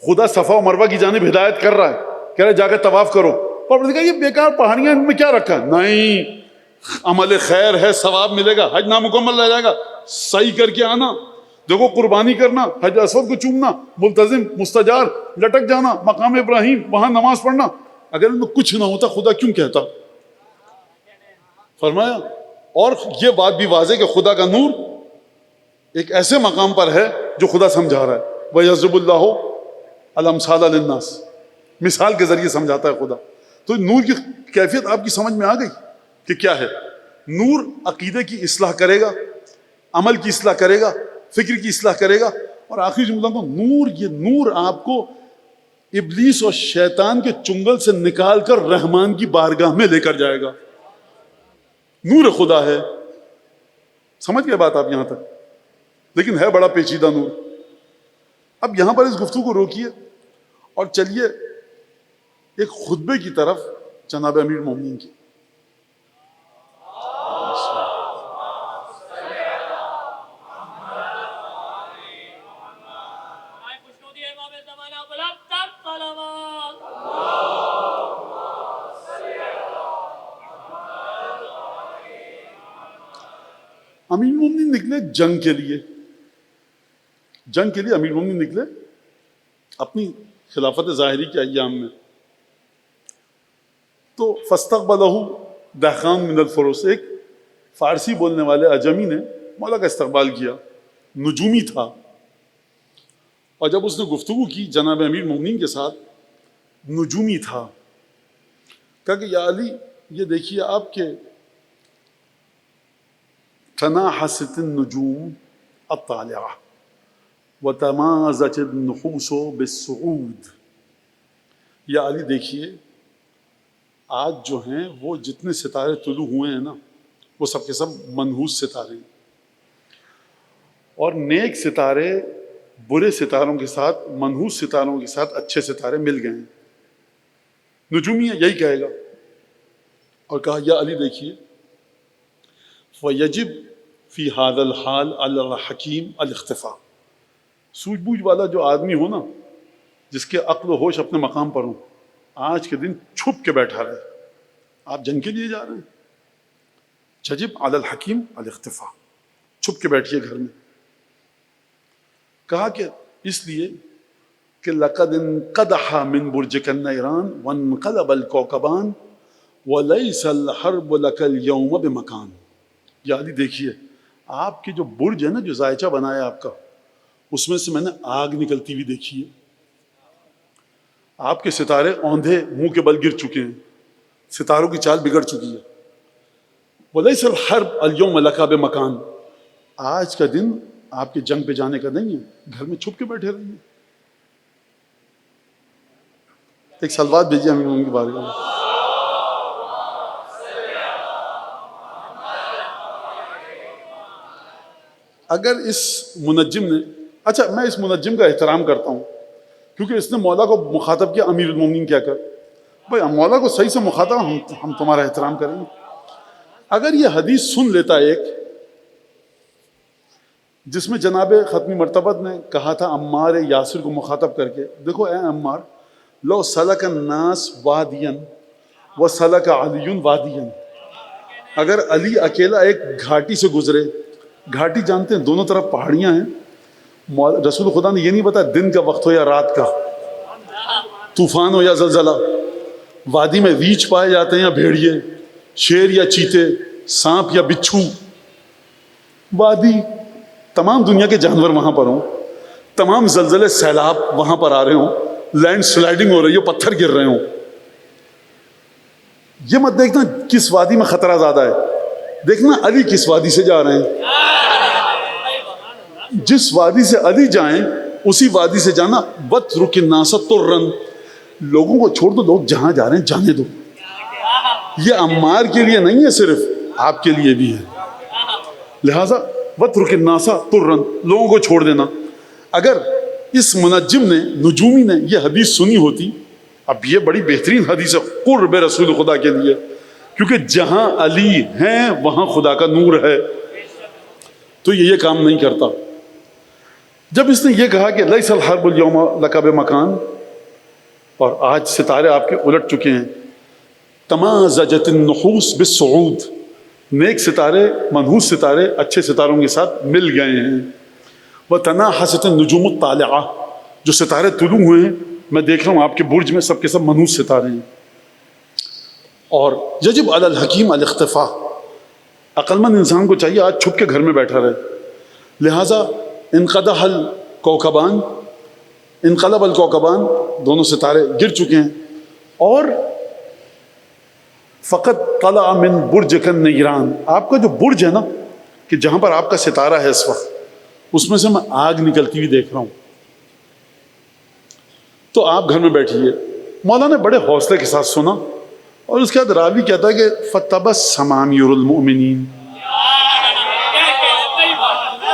خدا صفا و مروہ کی جانب ہدایت کر رہا ہے، کہہ رہا ہے جا کے طواف کرو. اور یہ بیکار پہاڑیاں ان میں کیا رکھا ہے؟ نہیں، عمل خیر ہے، ثواب ملے گا. حج نامکمل رہ جائے گا، صحیح کر کے آنا. دیکھو قربانی کرنا، حج اسود کو چومنا، ملتزم، مستجار، لٹک جانا، مقام ابراہیم، وہاں نماز پڑھنا. اگر ان میں کچھ نہ ہوتا خدا کیوں کہتا؟ فرمایا. اور یہ بات بھی واضح کہ خدا کا نور ایک ایسے مقام پر ہے جو خدا سمجھا رہا ہے. وَيَضْرِبُ اللَّهُ الامثال للناس، مثال کے ذریعے سمجھاتا ہے خدا. تو نور کی کیفیت آپ کی سمجھ میں آ گئی کہ کیا ہے. نور عقیدے کی اصلاح کرے گا، عمل کی اصلاح کرے گا، فکر کی اصلاح کرے گا. اور آخری جملہ کو نور، یہ نور آپ کو ابلیس اور شیطان کے چنگل سے نکال کر رحمان کی بارگاہ میں لے کر جائے گا. نور خدا ہے. سمجھ گئے بات آپ یہاں تک؟ لیکن ہے بڑا پیچیدہ نور. اب یہاں پر اس گفتگو کو روکیے اور چلیے ایک خطبے کی طرف جناب امیر المومنین کی. امیر المومنین نکلے جنگ کے لیے. جنگ کے لیے امیر المومنین نکلے اپنی خلافت ظاہری کے ایام میں. تو فاستقبلہ دہقان من الفرس، ایک فارسی بولنے والے اجمی نے مولا کا استقبال کیا. نجومی تھا، اور جب اس نے گفتگو کی جناب امیر المومنین کے ساتھ، نجومی تھا. کہا کہ یا علی، یہ دیکھیے آپ کے تناحست النجوم الطالعہ وتمازج النحوس بالصعود. یا علی دیکھیے، آج جو ہیں وہ جتنے ستارے طلوع ہوئے ہیں نا، وہ سب کے سب منحوس ستارے ہیں. اور نیک ستارے برے ستاروں کے ساتھ، منحوس ستاروں کے ساتھ اچھے ستارے مل گئے ہیں. نجومی ہے یہی کہے گا. اور کہا یا علی دیکھیے، فَيَجِبْ فِي هَذَا الْحَالِ عَلَى الْحَكِيمِ الاختفاء. سوجھ بوجھ والا جو آدمی ہو نا، جس کے عقل و ہوش اپنے مقام پر ہوں، آج کے دن چھپ کے بیٹھا رہے. آپ جنگ کے لیے جا رہے ہیں، یجب علی الحکیم الاختفاء، چھپ کے بیٹھیے گھر میں. کہا کہ اس لیے کہ لقد انقدح من برجک النیران وانقلب الکوکبان ولیس الحرب لک اليوم بمکان. یا علی دیکھیے، آپ کے جو برج ہے نا، جو زائچہ بنایا آپ کا، اس میں سے میں نے آگ نکلتی ہوئی دیکھی ہے. آپ کے ستارے اوندھے منہ کے بل گر چکے ہیں، ستاروں کی چال بگڑ چکی ہے. ولیس الحرب اليوم لک بمکان، آج کا دن آپ کے جنگ پہ جانے کا نہیں ہے، گھر میں چھپ کے بیٹھے رہیے. ایک سلوات بھیجیے امیر المومنین کے بارے میں. اگر اس منجم نے، اچھا میں اس منجم کا احترام کرتا ہوں کیونکہ اس نے مولا کو مخاطب کیا امیر المومنین کیا کر. بھائی مولا کو صحیح سے مخاطب، ہم تمہارا احترام کریں گے. اگر یہ حدیث سن لیتا ایک، جس میں جناب ختمی مرتبت نے کہا تھا عمار یاسر کو مخاطب کر کے، دیکھو اے عمار، لو سلک الناس وادیا وسلک علی وادیا، اگر علی اکیلا ایک گھاٹی سے گزرے، گھاٹی جانتے ہیں دونوں طرف پہاڑیاں ہیں، رسول خدا نے یہ نہیں بتایا دن کا وقت ہو یا رات کا، طوفان ہو یا زلزلہ. وادی میں ریچھ پائے جاتے ہیں یا بھیڑیے، شیر یا چیتے، سانپ یا بچھو. وادی، تمام دنیا کے جانور وہاں پر ہوں، تمام زلزلے سیلاب وہاں پر آ رہے ہوں، لینڈ سلائڈنگ ہو رہی ہو، پتھر گر رہے ہوں. یہ مت دیکھنا کس وادی میں خطرہ زیادہ ہے، دیکھنا علی کس وادی سے جا رہے ہیں. جس وادی سے علی جائیں اسی وادی سے جانا. وَاتْرُكِ النَّاسَ طُرًّا، لوگوں کو چھوڑ دو، لوگ جہاں جا رہے ہیں جانے دو. یہ عمار کے لیے نہیں ہے، صرف آپ کے لیے بھی ہے. لہٰذا وَاتْرُكِ النَّاسَ طُرًّا، لوگوں کو چھوڑ دینا. اگر اس منجم نے، نجومی نے یہ حدیث سنی ہوتی، اب یہ بڑی بہترین حدیث ہے قرب رسول خدا کے لیے، کیونکہ جہاں علی ہیں وہاں خدا کا نور ہے، تو یہ کام نہیں کرتا. جب اس نے یہ کہا کہ لیس الحرب اليوم لک بمکان، اور آج ستارے آپ کے الٹ چکے ہیں، تمازجت النحوس بالصعود، نیک ستارے منحوس ستارے اچھے ستاروں کے ساتھ مل گئے ہیں. وتناحست النجوم الطالعہ، جو ستارے طلوع ہوئے ہیں میں دیکھ رہا ہوں آپ کے برج میں سب کے سب منحوس ستارے ہیں. اور یجب علی الحکیم الاختفاء، عقل مند انسان کو چاہیے آج چھپ کے گھر میں بیٹھا رہے. لہٰذا انقدح الکوکبان، انقلب الکوکبان، دونوں ستارے گر چکے ہیں، اور فقط طلع من برج النیران، آپ کا جو برج ہے نا، کہ جہاں پر آپ کا ستارہ ہے اس وقت، اس میں سے میں آگ نکلتی ہوئی دیکھ رہا ہوں۔ تو آپ گھر میں بیٹھیے۔ مولانا نے بڑے حوصلے کے ساتھ سنا، اور اس کے بعد راوی کہتا ہے کہ فَتَبَسَّمَ أَمِيرُ الْمُؤْمِنِينَ،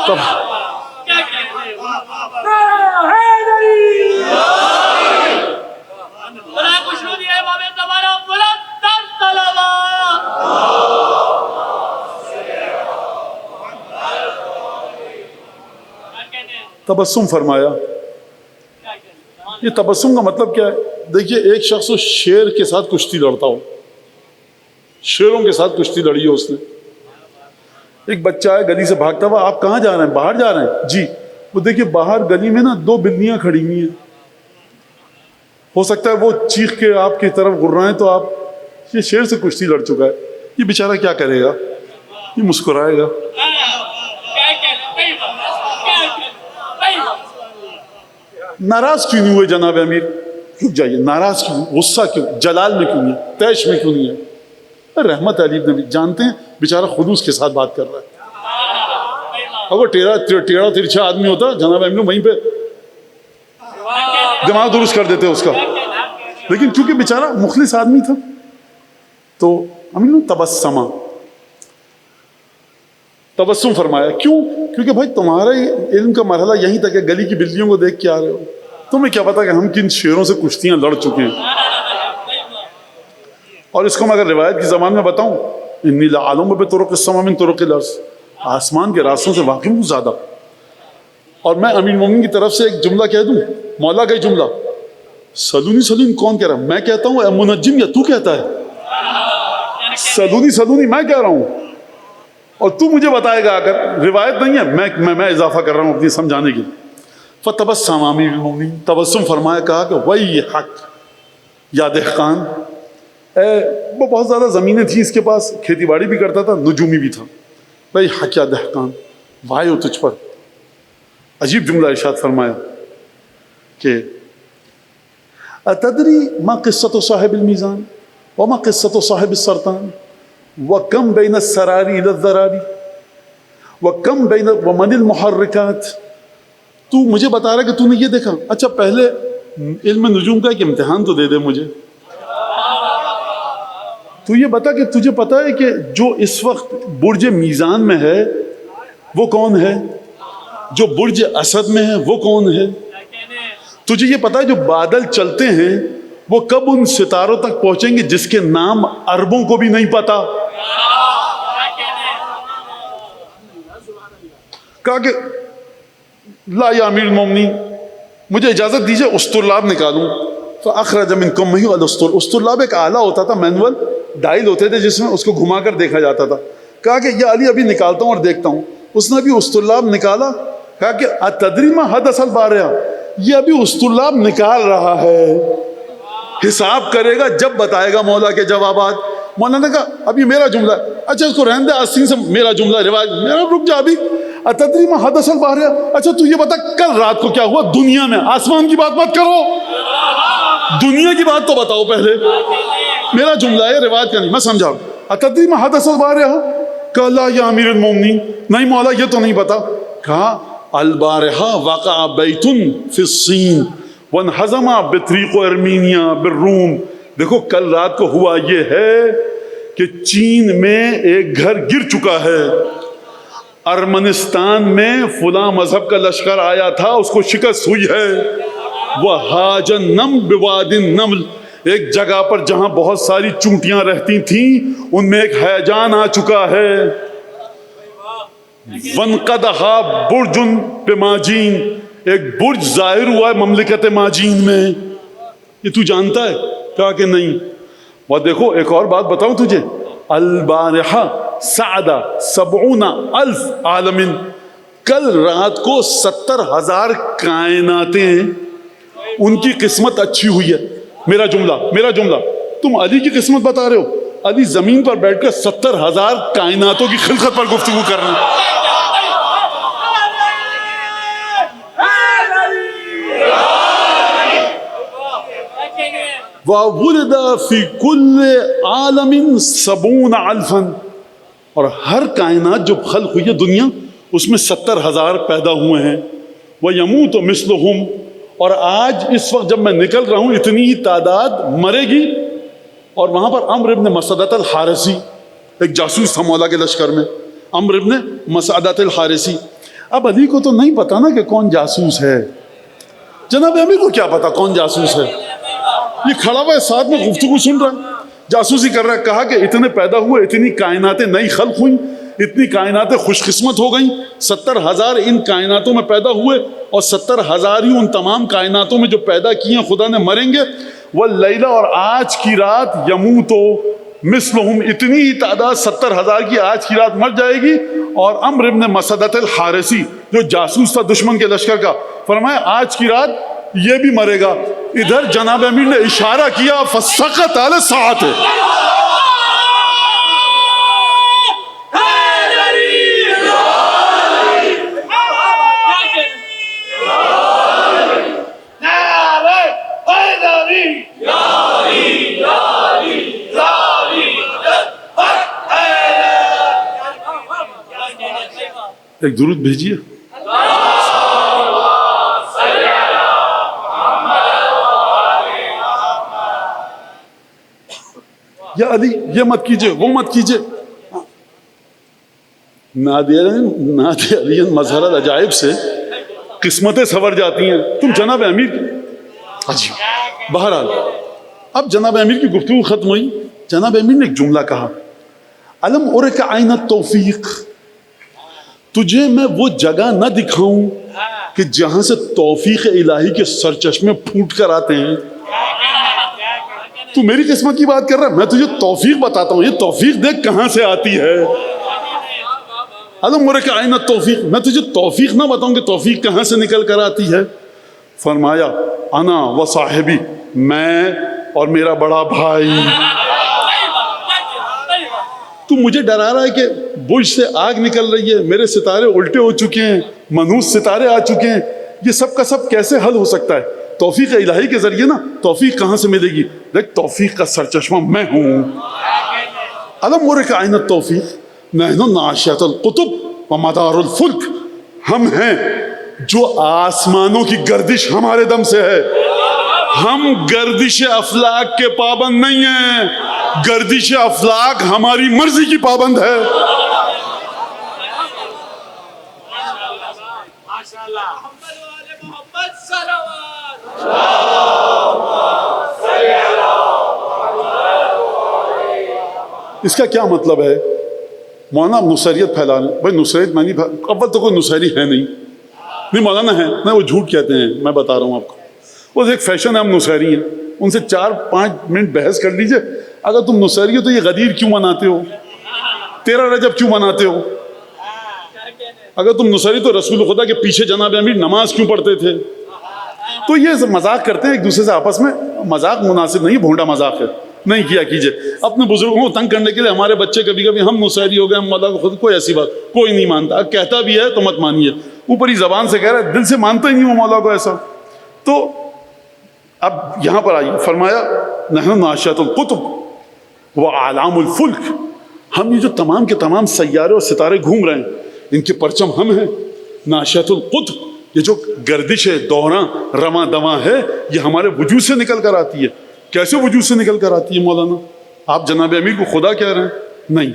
تب تبسم فرمایا۔ یہ تبسم کا مطلب کیا ہے؟ دیکھیے، ایک شخص شیر کے ساتھ کشتی لڑتا ہو، شیروں کے ساتھ کشتی لڑی ہو اس نے، ایک بچہ ہے گلی سے بھاگتا ہوا، آپ کہاں جا رہے ہیں؟ باہر جا رہے ہیں جی۔ وہ دیکھیے باہر گلی میں نا 2 بلیاں کھڑی ہوئی ہیں، ہو سکتا ہے وہ چیخ کے آپ کی طرف گرائیں تو آپ، یہ شیر سے کشتی لڑ چکا ہے، یہ بیچارہ کیا کرے گا؟ یہ مسکرائے گا۔ ناراض کیوں نہیں ہوئے جناب امیر؟ رک جائیے، ناراض کیوں، غصہ کیوں، جلال میں کیوں نہیں ہے، طیش میں کیوں نہیں ہے؟ رحمت علی نبی جانتے ہیں بیچارہ خلوص کے ساتھ بات کر رہا ہے۔ اگر ٹیڑھا ترچھا آدمی ہوتا جناب امیر وہیں پہ دماغ درست کر دیتے اس کا، لیکن چونکہ بیچارہ مخلص آدمی تھا تو امیر تبسم فرمایا۔ کیوں؟ کیونکہ بھائی تمہارا علم کا مرحلہ یہیں تک ہے، گلی کی بلیوں کو دیکھ کے آ رہے ہو، تمہیں کیا پتا کہ ہم کن شیروں سے کشتیاں لڑ چکے ہیں۔ اور اس کو میں اگر روایت کی زبان میں بتاؤں، انی لعلم بطرق السماء من طرق الارض، آسمان کے راستوں سے واقف ہوں زیادہ۔ اور میں امیر المومنین کی طرف سے ایک جملہ کہہ دوں، مولا کا جملہ، سلونی سلونی کون کہہ رہا ہے؟ میں کہتا ہوں اے منجم، یا تو کہتا ہے؟ سلونی سلونی میں کہہ رہا ہوں، اور تو مجھے بتائے گا اگر روایت نہیں ہے، میں اضافہ کر رہا ہوں اپنی سمجھانے کے لیے۔ فتبسم امیر المومنین، تبسم فرمایا، کہا کہ وہی حق یا دہقان، وہ بہت زیادہ زمینیں تھیں اس کے پاس، کھیتی باڑی بھی کرتا تھا، نجومی بھی تھا، بھائی حق یا دہقان، وائے ہو تجھ پر۔ عجیب جملہ ارشاد فرمایا کہ اتدری ما قصۃ صاحب المیزان وما قصۃ صاحب السرطان وکم بین السراری الی الذراری وکم بین ومن المحرکات۔ تو مجھے بتا رہا ہے کہ تو نے یہ دیکھا، اچھا پہلے علم نجوم کا ایک امتحان تو دے دے مجھے، تو یہ بتا کہ تجھے پتا ہے کہ جو اس وقت برج میزان میں ہے وہ کون ہے، جو برج اسد میں ہے وہ کون ہے، تجھے یہ پتا ہے جو بادل چلتے ہیں وہ کب ان ستاروں تک پہنچیں گے جس کے نام عربوں کو بھی نہیں پتا۔ کہا کہ لا یا امیر المومنین، مجھے اجازت دیجئے اسطرلاب نکالوں۔ فاخرج من کمہ الاسطر، اسطرلاب ایک آلہ ہوتا تھا، مینول ڈائل ہوتے تھے جس میں اس کو گھما کر دیکھا جاتا تھا۔ کہا کہ یا علی ابھی نکالتا ہوں اور دیکھتا ہوں۔ اس نے بھی اسطرلاب نکالا، کہا کہ اتدری ما حدث البارحہ، یہ ابھی اسطرلاب نکال رہا ہے، حساب کرے گا جب بتائے گا مولا کے جوابات۔ مولانا نے کہا ابھی میرا جملہ ہے، اچھا اس کو رہنے دے، آستین سے میرا جملہ روایت، میرا رک جا ابھی۔ اتدری ما حدث البارحہ، اچھا تو یہ بتا کل رات کو کیا ہوا دنیا میں، آسمان کی بات مت کرو، دنیا کی بات تو بتاؤ پہلے، میرا جملہ ہے روایت کا نہیں، میں سمجھا۔ اتدری ما حدث البارحہ، کہا لا یا امیر المومنین، نہیں مولا یہ تو نہیں پتا۔ کہا البارحہ وقع بیت فی الصین وانہزم بطریق ارمینیا بالروم، دیکھو کل رات کو ہوا یہ ہے کہ چین میں ایک گھر گر چکا ہے، ارمنستان میں فلاں مذہب کا لشکر آیا تھا، اس کو شکست ہوئی ہے، وہاج النمل بواد النمل، ایک جگہ پر جہاں بہت ساری چونٹیاں رہتی تھیں ان میں ایک ہیجان آ چکا ہے، وَانْقَدَحَا بُرْجٌ بِمَاجِین، ایک برج ظاہر ہوا ہے مملکت ماجین میں، یہ تو جانتا ہے؟ کہا کہ نہیں۔ اور دیکھو ایک اور بات بتاؤں تجھے، البارحہ سعد 70,000 عالم، کل رات کو 70,000 کائناتیں ان کی قسمت اچھی ہوئی ہے۔ میرا جملہ، تم علی کی قسمت بتا رہے ہو، علی زمین پر بیٹھ کر 70,000 کائناتوں کی خلقت پر گفتگو کر رہے ہیں۔ وَوُلِدَ فِي كُلِّ عَالَمٍ 70,000 اور ہر کائنات جو خلق ہوئی ہے دنیا اس میں 70,000 پیدا ہوئے ہیں. وَيَمُوتُ مِثْلُهُمْ اور آج اس وقت جب میں نکل رہا ہوں اتنی ہی تعداد مرے گی. اور وہاں پر عمرو ابن مسعدۃ الحارثی ایک جاسوس تھا مولا کے لشکر میں، عمرو ابن مسعدۃ الحارثی. اب علی کو تو نہیں پتا نا کہ کون جاسوس ہے، جناب امیر کو کیا پتا کون جاسوس ہے؟ یہ کھڑا ہوا ہے ساتھ میں گفتگو سن رہا ہے، جاسوسی کر رہا ہے. کہا کہ اتنے پیدا ہوئے، اتنی کائناتیں نئی خلق ہوئیں، اتنی کائناتیں خوش قسمت ہو گئیں. 70,000 ان کائناتوں میں پیدا ہوئے اور 70,000 ہی ان تمام کائناتوں میں جو پیدا کیے ہیں خدا نے مریں گے. واللیلہ اور آج کی رات یموتو مثلہم اتنی ہی تعداد 70,000 کی آج کی رات مر جائے گی. اور عمرو ابن مسعدۃ الحارثی جو جاسوس تھا دشمن کے لشکر کا، فرمایا آج کی رات یہ بھی مرے گا. ادھر جناب امیر نے اشارہ کیا فسقط علی الساعۃ. ایک درود بھیجیے. یا علی یہ مت کیجئے وہ مت کیجئے. نادی علی مظہر العجائب سے قسمتیں سنور جاتی ہیں. تم جناب امیر عجیب. بہرحال اب جناب امیر کی گفتگو ختم ہوئی. جناب امیر نے ایک جملہ کہا، علم ارک عین التوفیق، تجھے میں وہ جگہ نہ دکھاؤں کہ جہاں سے توفیق الہی کے سرچشمے پھوٹ کر آتے ہیں. تو میری قسمت کی بات کر رہا ہے، میں تجھے توفیق بتاتا ہوں. یہ توفیق دیکھ کہاں سے آتی ہے. علم ارک عین التوفیق، میں تجھے توفیق نہ بتاؤں کہ توفیق کہاں سے نکل کر آتی ہے. فرمایا انا و صاحبی، میں اور میرا بڑا بھائی. تو مجھے ڈرا رہا ہے کہ برج سے آگ نکل رہی ہے، میرے ستارے الٹے ہو چکے ہیں، منحوس ستارے آ چکے ہیں، یہ سب کا سب کیسے حل ہو سکتا ہے؟ توفیق الہی کے ذریعے نا. توفیق کہاں سے ملے گی؟ دیکھ توفیق کا سرچشمہ میں ہوں. علم ارک عین التوفیق نحن ناشئۃ القطب و مدار الفلک، ہم ہیں جو آسمانوں کی گردش ہمارے دم سے ہے. ہم گردش افلاک کے پابند نہیں ہیں، گردش افلاک ہماری مرضی کی پابند ہے. اس کا کیا مطلب ہے؟ مولانا نصیریت پھیلا رہے ہیں. بھائی نصیریت میں نہیں، اول تو کوئی نصیری ہے نہیں مولانا ہے نہیں، وہ جھوٹ کہتے ہیں. میں بتا رہا ہوں آپ کو، وہ ایک فیشن ہے. ہم نصیری ہیں، ان سے 4-5 منٹ بحث کر لیجئے. اگر تم نصیری ہو تو یہ غدیر کیوں مناتے ہو؟ 13 رجب کیوں مناتے ہو؟ اگر تم نصیری تو رسول خدا کے پیچھے جناب امیر نماز کیوں پڑھتے تھے؟ تو یہ مذاق کرتے ہیں ایک دوسرے سے آپس میں. مذاق مناسب نہیں، بھونڈا مذاق ہے، نہیں کیا کیجئے. اپنے بزرگوں کو تنگ کرنے کے لیے ہمارے بچے کبھی کبھی ہم نصیری ہو گئے، ہم مولا کو خود، کوئی ایسی بات کوئی نہیں مانتا. کہتا بھی ہے تو مت مانیے، اوپری زبان سے کہہ رہا ہے، دل سے مانتا ہی نہیں وہ مولا کو ایسا. تو اب یہاں پر آئیے، فرمایا نحن ناشئۃ القطب و اعلام الفلک، ہم یہ جو تمام کے تمام سیارے اور ستارے گھوم رہے ہیں ان کے پرچم ہم ہیں. ناشئۃ القطب، یہ جو گردش دوران رواں دواں ہے یہ ہمارے وجود سے نکل کر آتی ہے. کیسے وجود سے نکل کر آتی ہے مولانا؟ آپ جناب امیر کو خدا کہہ رہے ہیں؟ نہیں،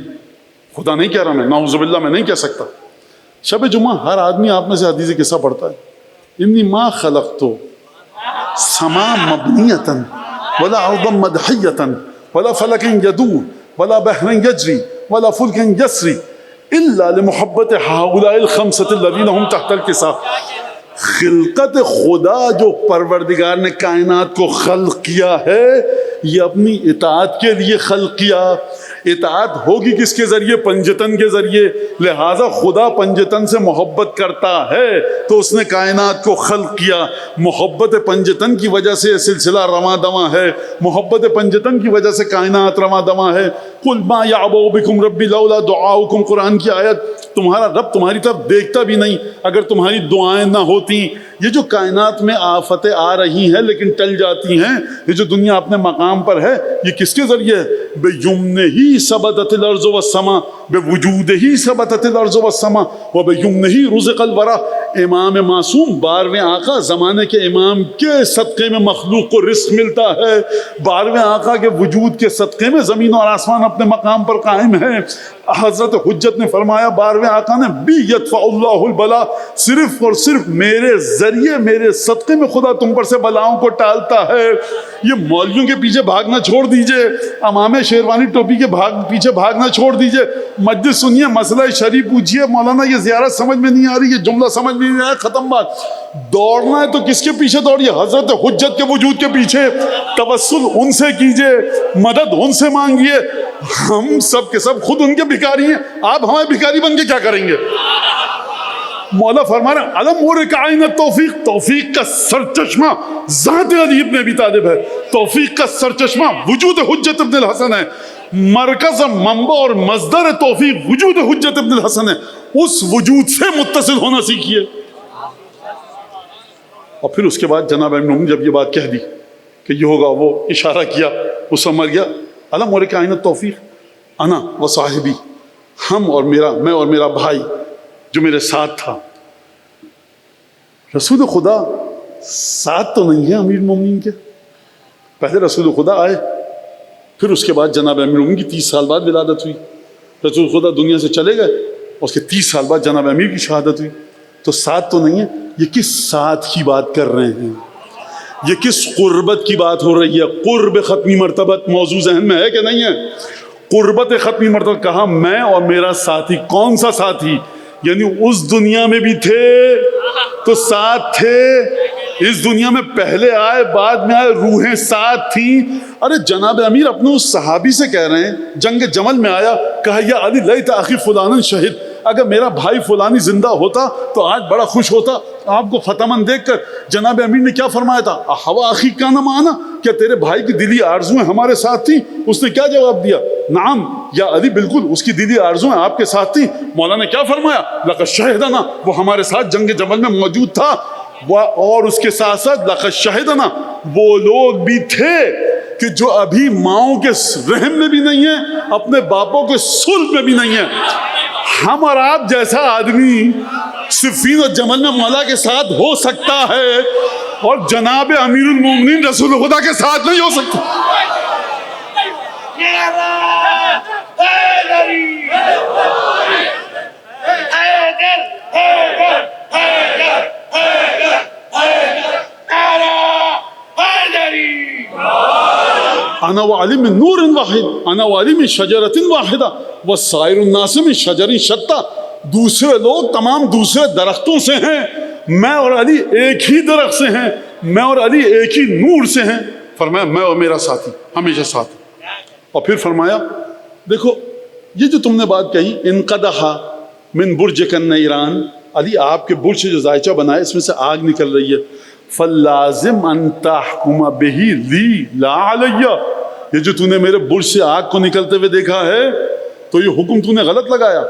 خدا نہیں کہہ رہا میں، نعوذ باللہ میں نہیں کہہ سکتا. شب جمعہ ہر آدمی آپ میں سے حدیث قصہ پڑھتا ہے. انی ما خلقت سما مبنیتا ولا ارضا مدحیتا ولا فلک یدور ولا بحر یجری ولا فلک یسری الا لمحبت هؤلاء الخمسة الذين هم تحت الكساء. خلقت خدا جو پروردگار نے کائنات کو خلق کیا ہے یہ اپنی اطاعت کے لیے خلق کیا. اطاعت ہوگی کس کے ذریعے؟ پنجتن کے ذریعے. لہٰذا خدا پنجتن سے محبت کرتا ہے تو اس نے کائنات کو خلق کیا. محبت پنجتن کی وجہ سے سلسلہ رواں دواں ہے، محبت پنجتن کی وجہ سے کائنات رواں دواں ہے. قل ما یعبأ بکم ربی لولا دعاؤکم، قرآن کی آیت. تمہارا رب تمہاری طرف دیکھتا بھی نہیں اگر تمہاری دعائیں نہ ہوتی. یہ جو کائنات میں آفتیں آ رہی ہیں لیکن ٹل جاتی ہیں, یہ جو دنیا اپنے مقام پر ہے, یہ کس کے ذریعے ہے؟ بِیُمْنِهِ ثَبَتَتِ الْأَرْضُ وَالسَّمَاءُ بِوُجُودِهِ ثَبَتَتِ الْأَرْضُ وَالسَّمَاءُ وَبِیُمْنِهِ رُزِقَ الْوَرَىٰ. امام معصوم 12ویں آقا زمانے کے امام کے صدقے میں مخلوق کو رزق ملتا ہے. 12ویں آقا کے وجود کے صدقے میں زمین اور آسمان اپنے مقام پر قائم ہے. حضرت حجت نے فرمایا 12ویں آقا نے بی یدفع اللہ البلا, صرف اور صرف میرے ذریعے میرے صدقے میں خدا تم پر سے بلاؤں کو ٹالتا ہے. یہ مولویوں کے پیچھے بھاگنا چھوڑ دیجئے, امام شیروانی ٹوپی کے پیچھے بھاگنا چھوڑ دیجئے, مجلس سنیے, مسئلہ شریف پوچھیے, مولانا یہ زیارت سمجھ میں نہیں آ رہی, یہ جملہ سمجھ میں نہیں آ رہا, ختم بات. دوڑنا ہے تو کس کے پیچھے دوڑیے؟ حضرت حجت کے وجود کے پیچھے. توسل ان سے کیجئے, مدد ان سے مانگیے. ہم سب کے سب خود ان کے بھکاری ہیں, آپ ہمارے بھکاری بن کے کیا کریں گے؟ مولا فرما رہے علم ورک عین التوفیق, توفیق کا سرچشمہ ذات علی ابن ابی طالب ہے. توفیق کا سرچشمہ وجود حجت ابن الحسن ہے. مرکز, منبع اور مصدر توفیق وجود حجت ابن الحسن ہے. اس وجود سے متصل ہونا سیکھیے. اور پھر اس کے بعد جناب امیر المومنین جب یہ بات کہہ دی کہ یہ ہوگا, وہ اشارہ کیا, وہ سمجھ گیا. علم ورک عین التوفیق انا و صاحبی, ہم اور میں اور میرا بھائی جو میرے ساتھ تھا. رسول خدا ساتھ تو نہیں ہے امیر المومنین کے. پہلے رسول خدا آئے, پھر اس کے بعد جناب امیر المومنین کی 30 سال بعد ولادت ہوئی. رسول خدا دنیا سے چلے گئے, اس کے 30 سال بعد جناب امیر کی شہادت ہوئی. تو ساتھ تو نہیں ہے. یہ کس ساتھ کی بات کر رہے ہیں؟ یہ کس قربت کی بات ہو رہی ہے؟ قرب ختمی مرتبت موضوع ذہن میں ہے کہ نہیں ہے؟ قربت ختمی مرتبہ کہا میں اور میرا ساتھی. کون سا ساتھی؟ یعنی اس دنیا میں بھی تھے تو ساتھ تھے, اس دنیا میں پہلے آئے بعد میں آئے, روحیں ساتھ تھیں. ارے جناب امیر اپنے اس صحابی سے کہہ رہے ہیں, جنگ جمل میں آیا, کہا یا علی لیت اخی فلانا شہید, اگر میرا بھائی فلانی زندہ ہوتا تو آج بڑا خوش ہوتا آپ کو فتح مند دیکھ کر. جناب امیر نے کیا فرمایا تھا؟ ہوا اخی کا نام آنا, کیا تیرے بھائی کی دلی آرزویں ہمارے ساتھ تھیں؟ اس نے کیا جواب دیا؟ نعم یا علی, بالکل اس کی دلی آرزویں آپ کے ساتھ تھیں. مولا نے کیا فرمایا؟ لقد شہدنا, وہ ہمارے ساتھ جنگ جمل میں موجود تھا. اور اس کے ساتھ ساتھ لقد شہدنا, وہ لوگ بھی تھے کہ جو ابھی ماؤں کے رحم میں بھی نہیں ہیں, اپنے باپوں کے صلب میں بھی نہیں ہیں. ہم اور آپ جیسا آدمی صفین اور جمل میں مولا کے ساتھ ہو سکتا ہے, اور جناب امیر المومنین رسول خدا کے ساتھ نہیں ہو سکتا. انا وعلی من نور واحد, انا وعلی من شجرۃ واحدہ والسائر الناس من شجر شتیٰ. دوسرے لوگ تمام دوسرے درختوں سے ہیں, میں اور علی ایک ہی درخت سے ہیں, میں اور علی ایک ہی نور سے ہیں. فرمایا میں اور میرا ساتھی ہمیشہ ساتھ. اور پھر فرمایا دیکھو یہ جو تم نے بات کہی, انقدح من برجک النیران, علی آپ کے برج سے جو زائچہ بنا ہے اس میں سے آگ نکل رہی ہے. فلازم ان تحکم بہ لی لا علی, یہ جو تو نے میرے برج سے آگ کو نکلتے ہوئے دیکھا ہے تو یہ حکم تو نے غلط لگایا.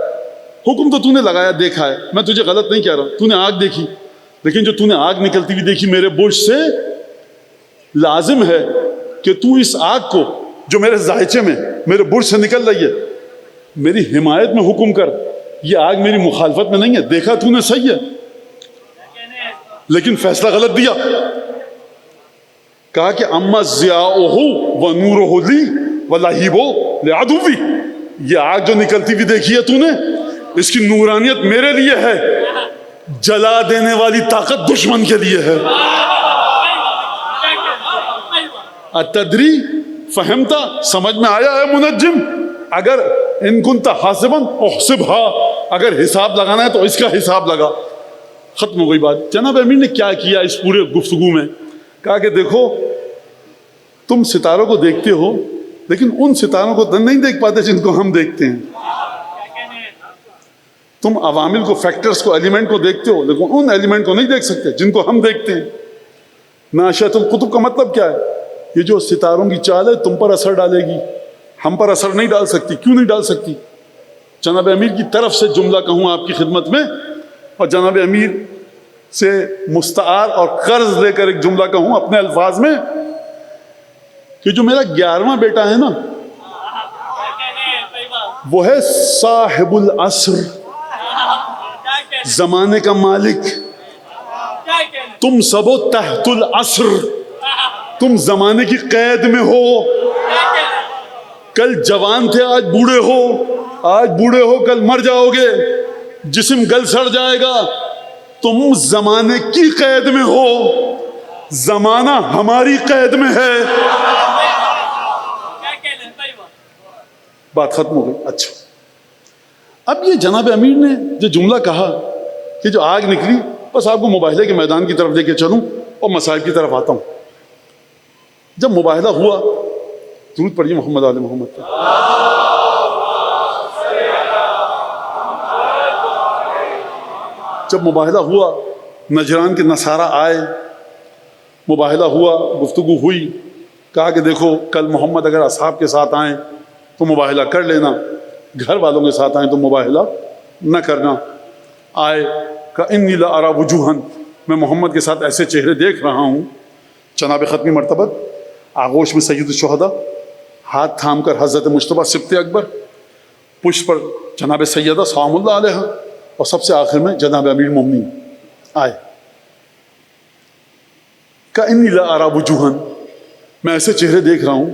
حکم تو نے لگایا, دیکھا ہے, میں تجھے غلط نہیں کہہ رہا, تو نے آگ دیکھی, لیکن جو تو نے آگ نکلتی ہوئی دیکھی میرے برج سے, لازم ہے کہ تو اس آگ کو جو میرے زائچے میں میرے برج سے نکل رہی ہے میری حمایت میں حکم کر. یہ آگ میری مخالفت میں نہیں ہے, دیکھا تو نے صحیح ہے لیکن فیصلہ غلط دیا. کہا کہ اما ضیاؤہ ونورہ لی ولہیبہ لعدوی, یہ آگ جو نکلتی ہوئی دیکھی ہے تو نے, اس کی نورانیت میرے لیے ہے, جلا دینے والی طاقت دشمن کے لیے ہے. اتدری فہمتا, سمجھ میں آیا ہے منجم؟ اگر ان کنت حاسبا احسبھا, اگر حساب لگانا ہے تو اس کا حساب لگا. ختم ہو گئی بات. جناب امیر نے کیا کیا اس پورے گفتگو میں؟ کہا کہ دیکھو تم ستاروں کو دیکھتے ہو لیکن ان ستاروں کو نہیں دیکھ پاتے جن کو ہم دیکھتے ہیں. تم عوامل کو, فیکٹرز کو, ایلیمنٹ کو دیکھتے ہو لیکن ان ایلیمنٹ کو نہیں دیکھ سکتے جن کو ہم دیکھتے ہیں. ناشئۃ القطب کا مطلب کیا ہے؟ یہ جو ستاروں کی چال ہے تم پر اثر ڈالے گی, ہم پر اثر نہیں ڈال سکتی. کیوں نہیں ڈال سکتی؟ جناب امیر کی طرف سے جملہ کہوں آپ کی خدمت میں، اور جناب امیر سے مستعار اور قرض لے کر ایک جملہ کہوں اپنے الفاظ میں، کہ جو میرا 11واں بیٹا ہے نا، وہ ہے صاحب العصر، زمانے کا مالک. تم سب ہو تحت العصر، تم زمانے کی قید میں ہو. کل جوان تھے آج بوڑھے ہو، آج بوڑھے ہو کل مر جاؤ گے، جسم گل سڑ جائے گا. تم زمانے کی قید میں ہو، زمانہ ہماری قید میں ہے. بات ختم ہو گئی. اچھا، اب یہ جناب امیر نے جو جملہ کہا کہ جو آگ نکلی، بس آپ کو مباہلے کے میدان کی طرف لے کے چلوں اور مسائل کی طرف آتا ہوں. جب مباہلہ ہوا، درود پڑھیے محمد آل محمد. جب مباہلہ ہوا، نجران کے نصارہ آئے، مباہلہ ہوا، گفتگو ہوئی، کہا کہ دیکھو کل محمد اگر اصحاب کے ساتھ آئیں تو مباہلہ کر لینا، گھر والوں کے ساتھ آئیں تو مباہلہ نہ کرنا. آئے کہ انی لا ارا وجوہن، میں محمد کے ساتھ ایسے چہرے دیکھ رہا ہوں. جناب ختمی مرتبت آغوش میں سید الشہداء، ہاتھ تھام کر حضرت مجتبیٰ سبط اکبر، پشت پر جناب سیدہ سلام اللہ علیہ، اور سب سے آخر میں جناب امیر المومنین آئے. کہ انی لا ارا وجوہن، میں ایسے چہرے دیکھ رہا ہوں.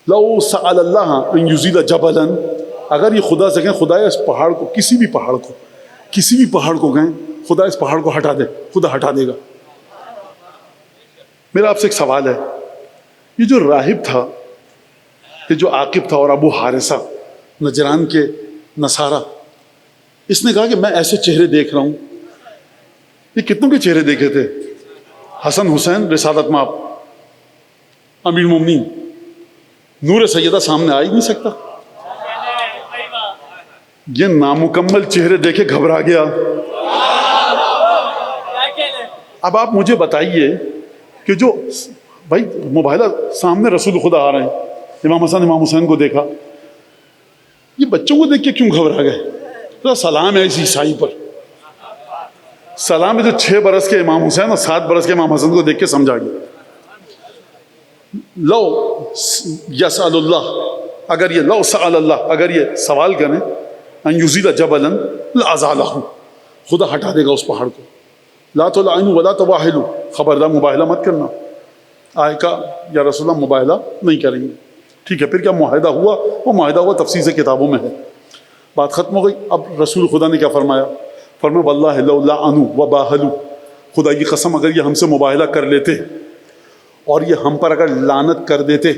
لو سأل اللہ ان یزیل جبلا، اگر یہ خدا سے کہیں خدا اس پہاڑ کو، کسی بھی پہاڑ کو کہیں خدا اس پہاڑ کو ہٹا دے، خدا ہٹا دے گا. میرا آپ سے ایک سوال ہے، یہ جو راہب تھا، یہ جو عاقب تھا، اور ابو حارثہ نجران کے نصارہ، اس نے کہا کہ میں ایسے چہرے دیکھ رہا ہوں. یہ کتنوں کے چہرے دیکھے تھے؟ حسن حسین رسالت مآب، امیر المومنین، نور سیدہ سامنے آ ہی نہیں سکتا. یہ نامکمل چہرے دیکھے گھبرا گیا. اب آپ مجھے بتائیے کہ جو بھائی مباہلہ سامنے رسول خدا آ رہے ہیں، امام حسن امام حسین کو دیکھا، یہ بچوں کو دیکھ کے کیوں گھبرا گئے؟ تو سلام ہے اس عیسائی پر، سلام ہے جو 6 برس کے امام حسین اور 7 برس کے امام حسن کو دیکھ کے سمجھا گیا. لو یسأل اللہ، اگر یہ لو سأل اللہ، اگر یہ سوال کریں، ان یزیل جبلا لازالہ، خدا ہٹا دے گا اس پہاڑ کو. لا تلعنوا ولا تباہلوا، خبردار مباہلہ مت کرنا. آئے کہا یا رسول اللہ مباہلہ نہیں کریں گے. ٹھیک ہے، پھر کیا معاہدہ ہوا؟ وہ معاہدہ ہوا تفصیل سے کتابوں میں ہے. بات ختم ہو گئی. اب رسول خدا نے کیا فرمایا؟ فرمایا واللہ لو لعنوا وباہلوا، خدا کی قسم اگر یہ ہم سے مباہلہ کر لیتے اور یہ ہم پر اگر لعنت کر دیتے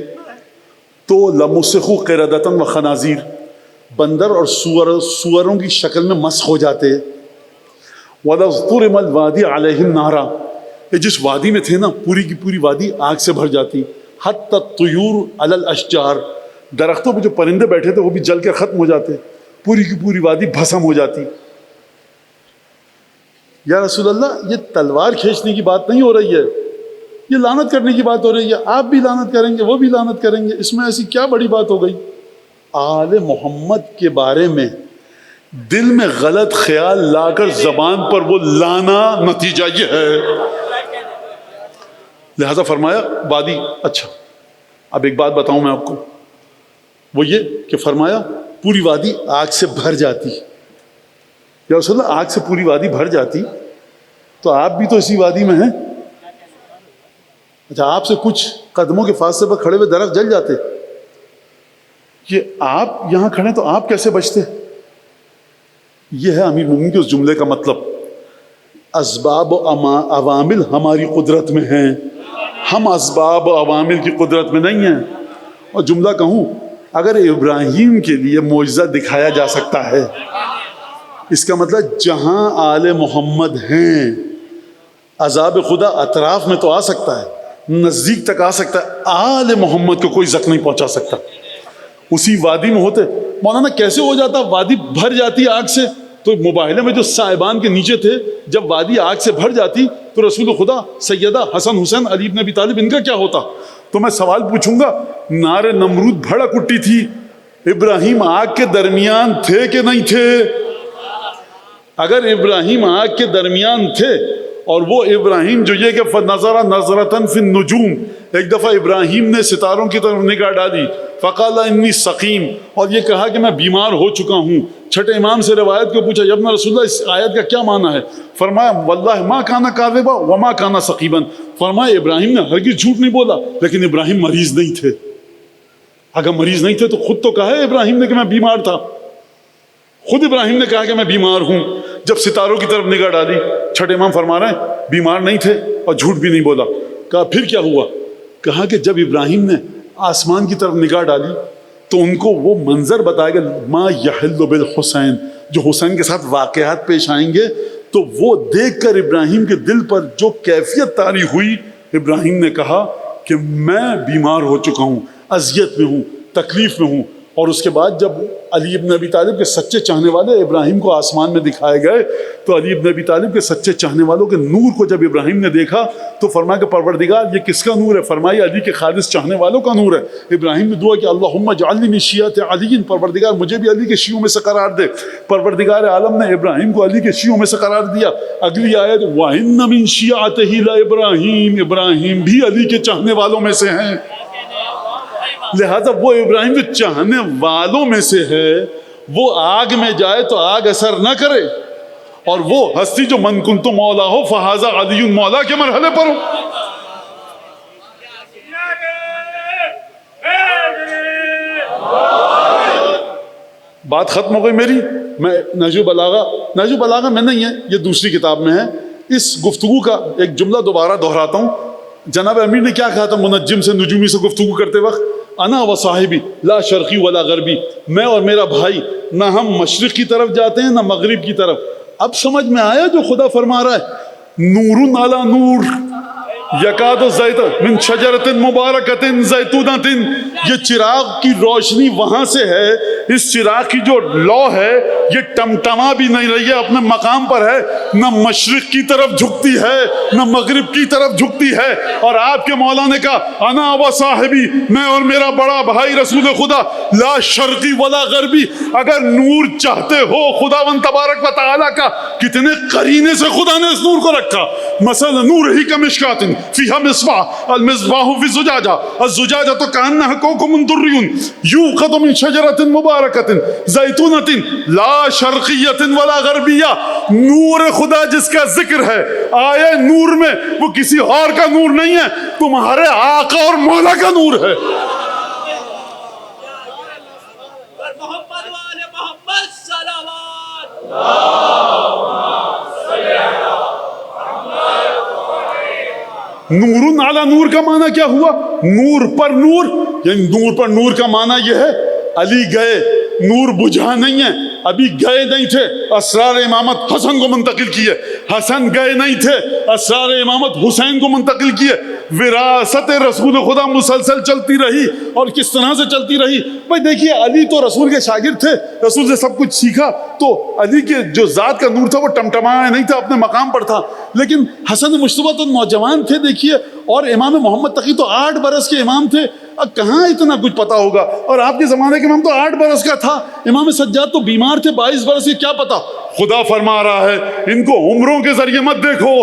تو لمسخوا قردۃ وخنازیر، بندر اور سوروں کی شکل میں مسخ ہو جاتے. وَلَضْطُرِمَ الْوَادِي عَلَيْهِمْ نَارًا، یہ جس وادی میں تھے نا، پوری کی پوری وادی آگ سے بھر جاتی. حتی الطیور علی الاشجار، درختوں پہ جو پرندے بیٹھے تھے وہ بھی جل کر ختم ہو جاتے، پوری کی پوری وادی بھسم ہو جاتی. یا رسول اللہ یہ تلوار کھینچنے کی بات نہیں ہو رہی ہے، یہ لعنت کرنے کی بات ہو رہی ہے. آپ بھی لعنت کریں گے، وہ بھی لعنت کریں گے، اس میں ایسی کیا بڑی بات ہو گئی؟ آل محمد کے بارے میں دل میں غلط خیال لا کر زبان پر وہ لانا، نتیجہ یہ ہے. لہذا فرمایا وادی. اچھا اب ایک بات بتاؤں میں آپ کو، وہ یہ کہ فرمایا پوری وادی آگ سے بھر جاتی. یا رسول اللہ آگ سے پوری وادی بھر جاتی تو آپ بھی تو اسی وادی میں ہیں. اچھا آپ سے کچھ قدموں کے فاصلے پر کھڑے ہوئے درخت جل جاتے، کہ آپ یہاں کھڑے تو آپ کیسے بچتے؟ یہ ہے امیر المومنین کے اس جملے کا مطلب. اسباب و عوامل ہماری قدرت میں ہیں، ہم اسباب و عوامل کی قدرت میں نہیں ہیں. اور جملہ کہوں، اگر ابراہیم کے لیے معجزہ دکھایا جا سکتا ہے، اس کا مطلب جہاں آل محمد ہیں عذاب خدا اطراف میں تو آ سکتا ہے، نزدیک تک آ سکتا ہے، آل محمد کو کوئی زخم نہیں پہنچا سکتا. اسی وادی میں ہوتے. مولانا کیسے ہو جاتا؟ وادی بھر جاتی آگ سے. تو مباہلے میں جو صاحبان کے نیچے تھے، جب وادی آگ سے بھر جاتی تو رسول خدا، سیدہ، حسن حسین، علی بن ابی طالب، ان کا کیا ہوتا؟ تو میں سوال پوچھوں گا، نار نمرود بھڑک اٹھی تھی ابراہیم آگ کے درمیان تھے کہ نہیں تھے؟ اگر ابراہیم آگ کے درمیان تھے اور وہ ابراہیم جو یہ کہ فَنَظَرَ نَظْرَةً فِي النُّجُومِ، ایک دفعہ ابراہیم نے ستاروں کی طرف نگاہ ڈالی، فَقَالَ إِنِّي سَقِيمٌ، اور یہ کہا کہ میں بیمار ہو چکا ہوں۔ چھٹے امام سے روایت کو پوچھا، یا ابن رسول اللہ اس آیت کا کیا معنی ہے؟ فرمایا واللہ ما کان کاذبا وما کان سقیما، فرمایا ابراہیم نے ہرگز جھوٹ نہیں بولا، لیکن ابراہیم مریض نہیں تھے۔ اگر مریض نہیں تھے تو خود تو کہا ہے ابراہیم نے کہ میں بیمار تھا، خود ابراہیم نے کہا کہ میں بیمار ہوں جب ستاروں کی طرف نگاہ ڈالی۔ چھٹے امام فرما رہے ہیں بیمار نہیں تھے اور جھوٹ بھی نہیں بولا۔ کہا پھر کیا ہوا؟ کہا کہ جب ابراہیم نے آسمان کی طرف نگاہ ڈالی تو ان کو وہ منظر بتایا کہ ما یحل بالحسین، جو حسین کے ساتھ واقعات پیش آئیں گے، تو وہ دیکھ کر ابراہیم کے دل پر جو کیفیت طاری ہوئی، ابراہیم نے کہا کہ میں بیمار ہو چکا ہوں، اذیت میں ہوں، تکلیف میں ہوں۔ اور اس کے بعد جب علی ابن ابی طالب کے سچے چاہنے والے ابراہیم کو آسمان میں دکھائے گئے تو علی ابن ابی طالب کے سچے چاہنے والوں کے نور کو جب ابراہیم نے دیکھا تو فرمایا کہ پروردگار یہ کس کا نور ہے؟ فرمایا علی کے خالص چاہنے والوں کا نور ہے۔ ابراہیم نے دعا کہ اللہم اجعلنی من شیعۃ علی، پروردگار مجھے بھی علی کے شیعوں میں سے قرار دے۔ پروردگار عالم نے ابراہیم کو علی کے شیعوں میں سے قرار دیا۔ اگلی آیت وَإِنَّ مِن شِيعَتِهِ لَإِبْرَاهِيمَ، ابراہیم بھی علی کے چاہنے والوں میں سے ہیں۔ لہذا وہ ابراہیم جو چاہنے والوں میں سے ہے وہ آگ میں جائے تو آگ اثر نہ کرے، اور وہ ہستی جو من کنت مولا ہو فہذا علی مولا کے مرحلے پر ہو۔ بات ختم ہو گئی میری۔ میں نہج البلاغہ میں نہیں ہے، یہ دوسری کتاب میں ہے۔ اس گفتگو کا ایک جملہ دوبارہ دہراتا ہوں۔ جناب امیر نے کیا کہا تھا منجم سے، نجومی سے گفتگو کرتے وقت؟ انا و صاحبی لا شرقی ولا غربی، میں اور میرا بھائی نہ ہم مشرق کی طرف جاتے ہیں نہ مغرب کی طرف۔ اب سمجھ میں آیا جو خدا فرما رہا ہے نور علی نور یکاد الزیت من شجرۃ مبارکۃ زیتونۃ، یہ چراغ کی روشنی وہاں سے ہے، اس چراغ کی جو لو ہے یہ ٹمٹما بھی نہیں رہی ہے، اپنے مقام پر ہے، نہ مشرق کی طرف جھکتی ہے نہ مغرب کی طرف جھکتی ہے۔ اور آپ کے مولا نے کہا انا و صاحبی، میں اور میرا بڑا بھائی رسول خدا، لا شرقی ولا غربی۔ اگر نور چاہتے ہو خداوند تبارک و تعالیٰ کا، کتنے قرینے سے خدا نے اس نور کو رکھا۔ مثلا نور ہی کا مشکات فیہا مصباح، المصباح فی الزجاجہ، الزجاجہ کأنہا کوکب دری یوقد من شجرۃ مبارکۃ زیتونۃ لا شرقیۃ ولا غربیہ۔ نور خدا جس کا ذکر ہے آئے نور میں، وہ کسی اور کا نور نہیں ہے، تمہارے آقا اور مولا کا نور ہے۔ نور علی نور کا معنی کیا ہوا؟ نور پر نور، یعنی نور پر نور کا معنی یہ ہے علی گئے، نور بجھا نہیں ہے، ابھی گئے نہیں تھے، اسرار امامت حسن کو منتقل کیے، حسن گئے نہیں تھے، اسرار امامت حسین کو منتقل کیے۔ وراثت رسول خدا مسلسل چلتی رہی، اور کس طرح سے چلتی رہی؟ بھائی دیکھیے علی تو رسول کے شاگرد تھے، رسول سے سب کچھ سیکھا، تو علی کے جو ذات کا نور تھا وہ ٹمٹمایا نہیں تھا، اپنے مقام پر تھا۔ لیکن حسن مجتبیٰ تو نوجوان تھے دیکھیے، اور امام محمد تقی تو 8 برس کے امام تھے، اب کہاں اتنا کچھ پتا ہوگا؟ اور آپ کے زمانے کے امام تو 8 برس کا تھا، امام سجاد تو بیمار تھے 22 برس کے، کیا پتا؟ خدا فرما رہا ہے ان کو عمروں کے ذریعے مت دیکھو،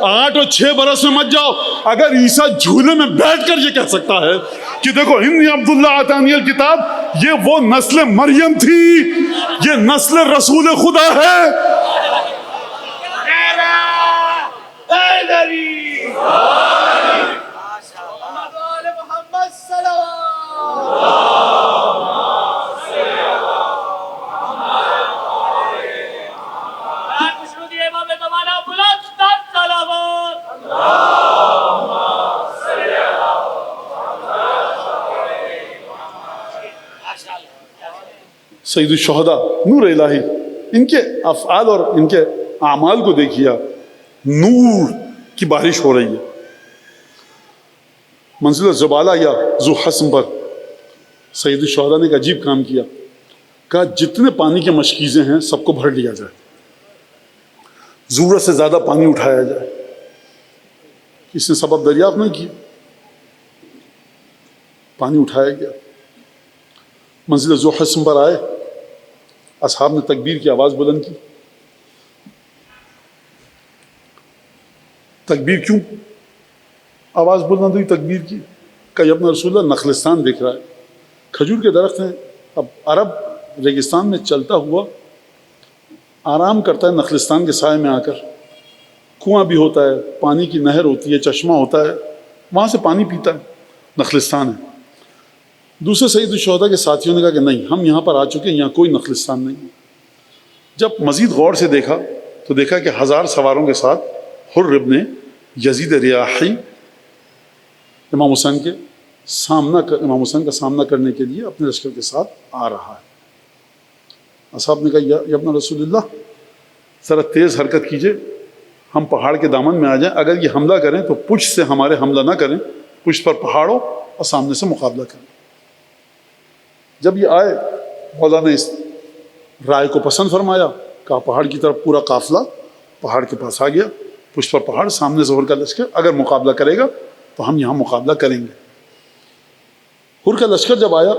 8 اور 6 برس میں مت جاؤ۔ اگر عیسیٰ جھولے میں بیٹھ کر یہ کہہ سکتا ہے کہ دیکھو انی عبداللہ آتانی الکتاب، یہ وہ نسل مریم تھی، یہ نسل رسول خدا ہے۔ سید الشہداء نور الہی، ان کے افعال اور ان کے اعمال کو دیکھیے، نور کی بارش ہو رہی ہے۔ منزل زبالہ یا ذو حسن پر سید الشہداء نے ایک عجیب کام کیا، کہا جتنے پانی کے مشکیزیں ہیں سب کو بھر لیا جائے، ضرورت سے زیادہ پانی اٹھایا جائے۔ اس نے سبب دریافت نہیں کیا، پانی اٹھایا گیا۔ منزل ذو حسن پر آئے، اصحاب نے تکبیر کی آواز بلند کی. تکبیر کیوں آواز بلند ہوئی تکبیر کی؟ کہ ابن رسول اللہ نخلستان دیکھ رہا ہے، کھجور کے درخت ہیں. اب عرب ریگستان میں چلتا ہوا آرام کرتا ہے نخلستان کے سائے میں آ کر. کنواں بھی ہوتا ہے، پانی کی نہر ہوتی ہے، چشمہ ہوتا ہے، وہاں سے پانی پیتا ہے، نخلستان ہے. دوسرے سید الشہداء کے ساتھیوں نے کہا کہ نہیں، ہم یہاں پر آ چکے ہیں، یہاں کوئی نخلستان نہیں. جب مزید غور سے دیکھا تو دیکھا کہ 1000 سواروں کے ساتھ حر ابن یزید ریاحی امام حسین کا سامنا کرنے کے لیے اپنے لشکر کے ساتھ آ رہا ہے. اصحاب نے کہا یا ابن رسول اللہ، ذرا تیز حرکت کیجئے، ہم پہاڑ کے دامن میں آ جائیں. اگر یہ حملہ کریں تو پشت سے ہمارے حملہ نہ کریں، پشت پر پہاڑوں اور سامنے سے مقابلہ کریں. جب یہ آئے، مولانا نے اس رائے کو پسند فرمایا، کہا پہاڑ کی طرف پورا قافلہ پہاڑ کے پاس آ گیا، پشت پر پہاڑ، سامنے ظہر کا لشکر. اگر مقابلہ کرے گا تو ہم یہاں مقابلہ کریں گے. حر کا لشکر جب آیا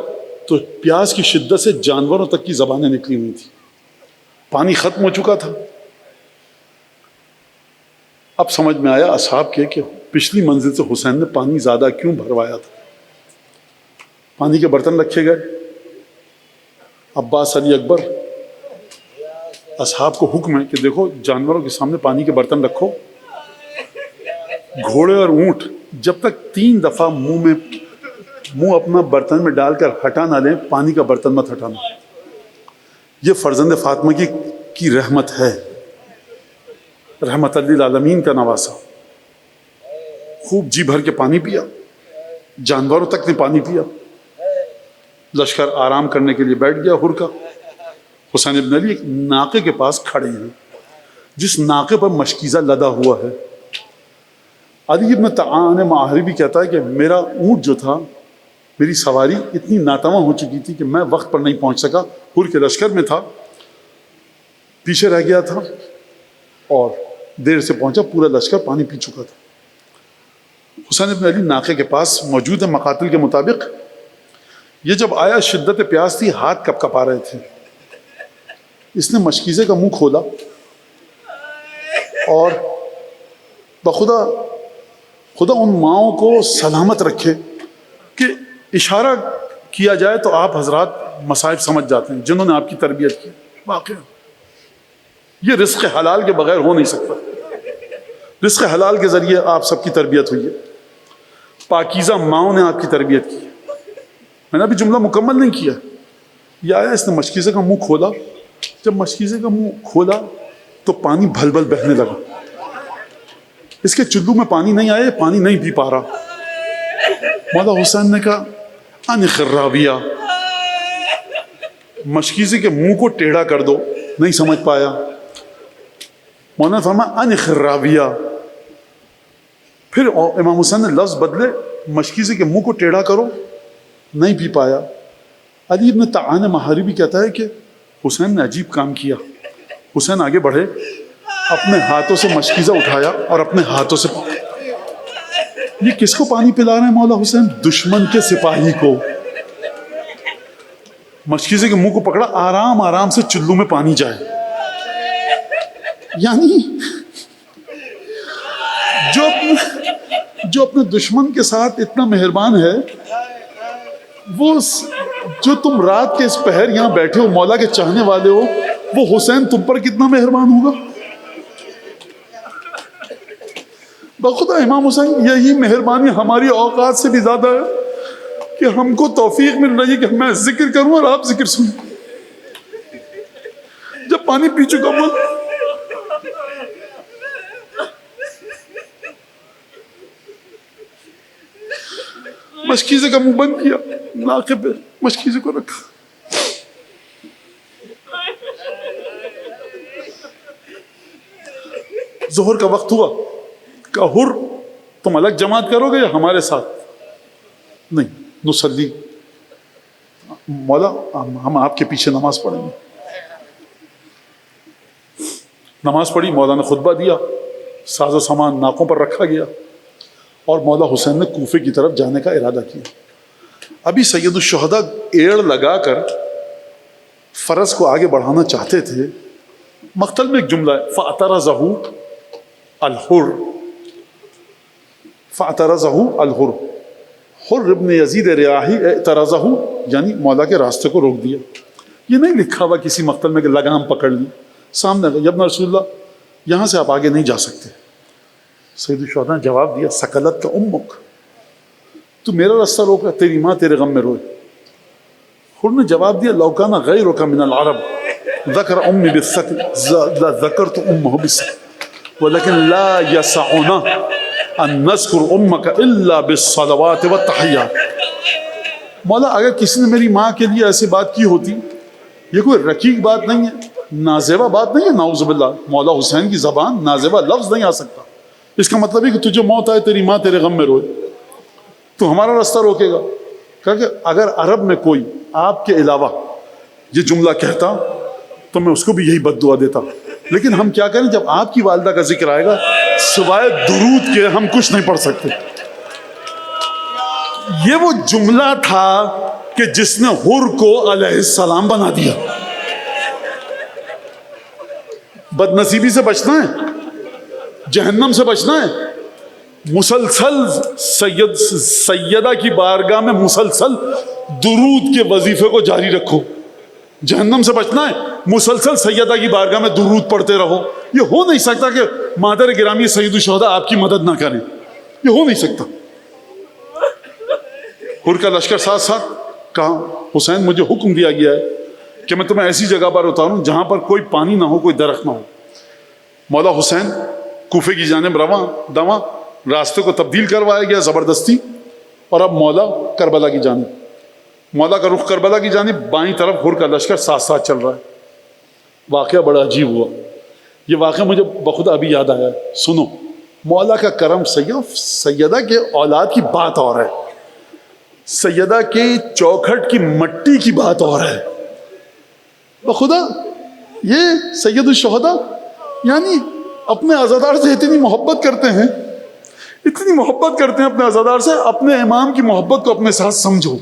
تو پیاس کی شدت سے جانوروں تک کی زبانیں نکلی ہوئی تھیں، پانی ختم ہو چکا تھا. اب سمجھ میں آیا اصحاب کے کہ پچھلی منزل سے حسین نے پانی زیادہ کیوں بھروایا تھا. پانی کے برتن رکھے گئے. عباس علی اکبر اصحاب کو حکم ہے کہ دیکھو جانوروں کے سامنے پانی کے برتن رکھو. گھوڑے اور اونٹ جب تک 3 دفعہ منہ اپنا برتن میں ڈال کر ہٹا نہ لیں، پانی کا برتن مت ہٹانا. یہ فرزند فاطمہ کی رحمت ہے، رحمت للعالمین کا نواسا. خوب جی بھر کے پانی پیا، جانوروں تک نے پانی پیا. لشکر آرام کرنے کے لیے بیٹھ گیا. حر کا حسین ابن علی ایک ناقے کے پاس کھڑے ہیں، جس ناقے پر مشکیزہ لدا ہوا ہے. علی ابن طعان معاہربی کہتا ہے کہ میرا اونٹ جو تھا، میری سواری اتنی ناتواں ہو چکی تھی کہ میں وقت پر نہیں پہنچ سکا. حر کے لشکر میں تھا، پیچھے رہ گیا تھا اور دیر سے پہنچا. پورا لشکر پانی پی چکا تھا. حسین ابن علی ناقے کے پاس موجود ہے. مقاتل کے مطابق یہ جب آیا شدت پیاس تھی، ہاتھ کپ کپا رہے تھے. اس نے مشکیزے کا منہ کھولا اور خدا ان ماؤں کو سلامت رکھے کہ اشارہ کیا جائے تو آپ حضرات مصائب سمجھ جاتے ہیں، جنہوں نے آپ کی تربیت کی. واقعی یہ رزق حلال کے بغیر ہو نہیں سکتا. رزق حلال کے ذریعے آپ سب کی تربیت ہوئی ہے. پاکیزہ ماؤں نے آپ کی تربیت کی. میں نے ابھی جملہ مکمل نہیں کیا. یہ آیا، اس نے مشکیزے کا منہ کھولا. جب مشکیزے کا منہ کھولا تو پانی بھل بھل بہنے لگا. اس کے چلو میں پانی نہیں آیا، پانی نہیں پی پا رہا. مولا حسین نے کہا ان خراویہ، مشکیزے کے منہ کو ٹیڑھا کر دو. نہیں سمجھ پایا. مولانا نے فرمایا ان خراویہ. پھر امام حسین نے لفظ بدلے، مشکیزے کے منہ کو ٹیڑھا کرو. نہیں پی پایا. علی ابن طعان محاربی کہتا ہے کہ حسین نے عجیب کام کیا. حسین آگے بڑھے، اپنے ہاتھوں سے مشکیزہ اٹھایا اور اپنے ہاتھوں سے یہ کس کو پانی پلا رہے ہیں مولا حسین؟ دشمن کے سپاہی کو. مشکیزے کے منہ کو پکڑا، آرام آرام سے چلو میں پانی جائے. یعنی جو اپنے دشمن کے ساتھ اتنا مہربان ہے، وہ جو تم رات کے اس پہر یہاں بیٹھے ہو، مولا کے چاہنے والے ہو، وہ حسین تم پر کتنا مہربان ہوگا. بخدا امام حسین یہی مہربانی ہماری اوقات سے بھی زیادہ ہے کہ ہم کو توفیق مل رہی ہے کہ میں ذکر کروں اور آپ ذکر سنیں. جب پانی پی چکا مولا، مشکیزے کا منہ بند کیا، ناقے پہ مشکیزے کو رکھا. ظہر کا وقت ہوا. کہا حر تم الگ جماعت کرو گے یا ہمارے ساتھ؟ نہیں، نصلی، مولا ہم آپ کے پیچھے نماز پڑھیں گے. نماز پڑھی، مولا نے خطبہ دیا، ساز و سامان ناکوں پر رکھا گیا اور مولا حسین نے کوفے کی طرف جانے کا ارادہ کیا. ابھی سید الشہداء ایڑ لگا کر فرض کو آگے بڑھانا چاہتے تھے. مقتل میں ایک جملہ ہے فَأَتَرَزَهُ الْحُرُّ، فَأَتَرَزَهُ الْحُرُّ، حر ابن یزید ریاحی اعترضہ یعنی مولا کے راستے کو روک دیا. یہ نہیں لکھا ہوا کسی مقتل میں کہ لگام پکڑ لی، سامنے یا ابن رسول اللہ یہاں سے آپ آگے نہیں جا سکتے. سید الشہداء نے جواب دیا سکلت کا امک، تو میرا راستہ روک رہا، تیری ماں تیرے غم میں روئے. حر نے جواب دیا لو کان غیرک من العرب ذکر امی بالثقل لذکرت امہ بالثقل ولکن لا یسعنا ان نذکر امک الا بالصلوات والتحیات. مولا اگر کسی نے میری ماں کے لیے ایسی بات کی ہوتی، یہ کوئی رقیق بات نہیں ہے، نازیبہ بات نہیں ہے، نعوذ باللہ. مولا حسین کی زبان نازیبہ لفظ نہیں آ سکتا. اس کا مطلب ہے کہ تجھے موت آئے تیری ماں تیرے غم میں روئے، تو ہمارا راستہ روکے گا. کہا کہ اگر عرب میں کوئی آپ کے علاوہ یہ جملہ کہتا تو میں اس کو بھی یہی بد دعا دیتا، لیکن ہم کیا کریں جب آپ کی والدہ کا ذکر آئے گا سوائے درود کے ہم کچھ نہیں پڑھ سکتے. یہ وہ جملہ تھا کہ جس نے حر کو علیہ السلام بنا دیا. بد نصیبی سے بچنا ہے، جہنم سے بچنا ہے، مسلسل سیدہ کی بارگاہ میں مسلسل درود کے وظیفے کو جاری رکھو. جہنم سے بچنا ہے، مسلسل سیدہ کی بارگاہ میں درود پڑھتے رہو. یہ ہو نہیں سکتا کہ مادر گرامی سید الشہداء آپ کی مدد نہ کریں، یہ ہو نہیں سکتا. حر کا لشکر ساتھ ساتھ کہا حسین مجھے حکم دیا گیا ہے کہ میں تمہیں ایسی جگہ پر اتاروں جہاں پر کوئی پانی نہ ہو، کوئی درخت نہ ہو. مولا حسین کوفے کی جانب رواں دواں، راستے کو تبدیل کروایا گیا زبردستی، اور اب مولا کربلا کی جانب، مولا کا رخ کربلا کی جانب، بائیں طرف حر کا لشکر ساتھ ساتھ چل رہا ہے. واقعہ بڑا عجیب ہوا. یہ واقعہ مجھے بخود ابھی یاد آیا. سنو، مولا کا کرم سیدہ کے اولاد کی بات اور ہے، سیدہ کے چوکھٹ کی مٹی کی بات اور ہے. بخدا یہ سید الشہداء یعنی اپنے عزادار سے اتنی محبت کرتے ہیں، اتنی محبت کرتے ہیں اپنے عزادار سے. اپنے امام کی محبت کو اپنے ساتھ سمجھو.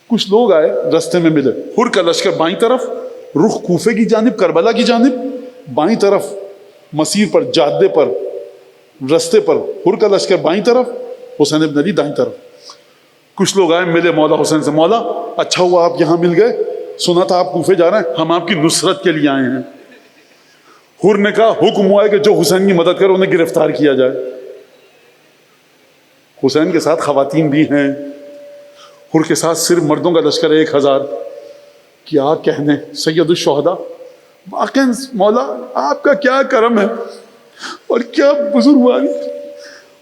کچھ لوگ آئے رستے میں ملے، حر کا لشکر بائیں طرف، رخ کوفے کی جانب، کربلا کی جانب، بائیں طرف مسیر پر، جادے پر، رستے پر حر کا لشکر بائیں طرف، حسین ابن علی دائیں طرف. کچھ لوگ آئے ملے مولا حسین سے، مولا اچھا ہوا آپ یہاں مل گئے، سنا تھا آپ کوفے جا رہے ہیں، ہم آپ کی نصرت کے لیے آئے ہیں. حر نے کہا حکم ہوا ہے کہ جو حسین کی مدد کرے انہیں گرفتار کیا جائے. حسین کے ساتھ خواتین بھی ہیں، حر کے ساتھ صرف مردوں کا لشکر 1000. کیا کہنے سید الشہداء، واقعا مولا آپ کا کیا کرم ہے اور کیا بزرگواری.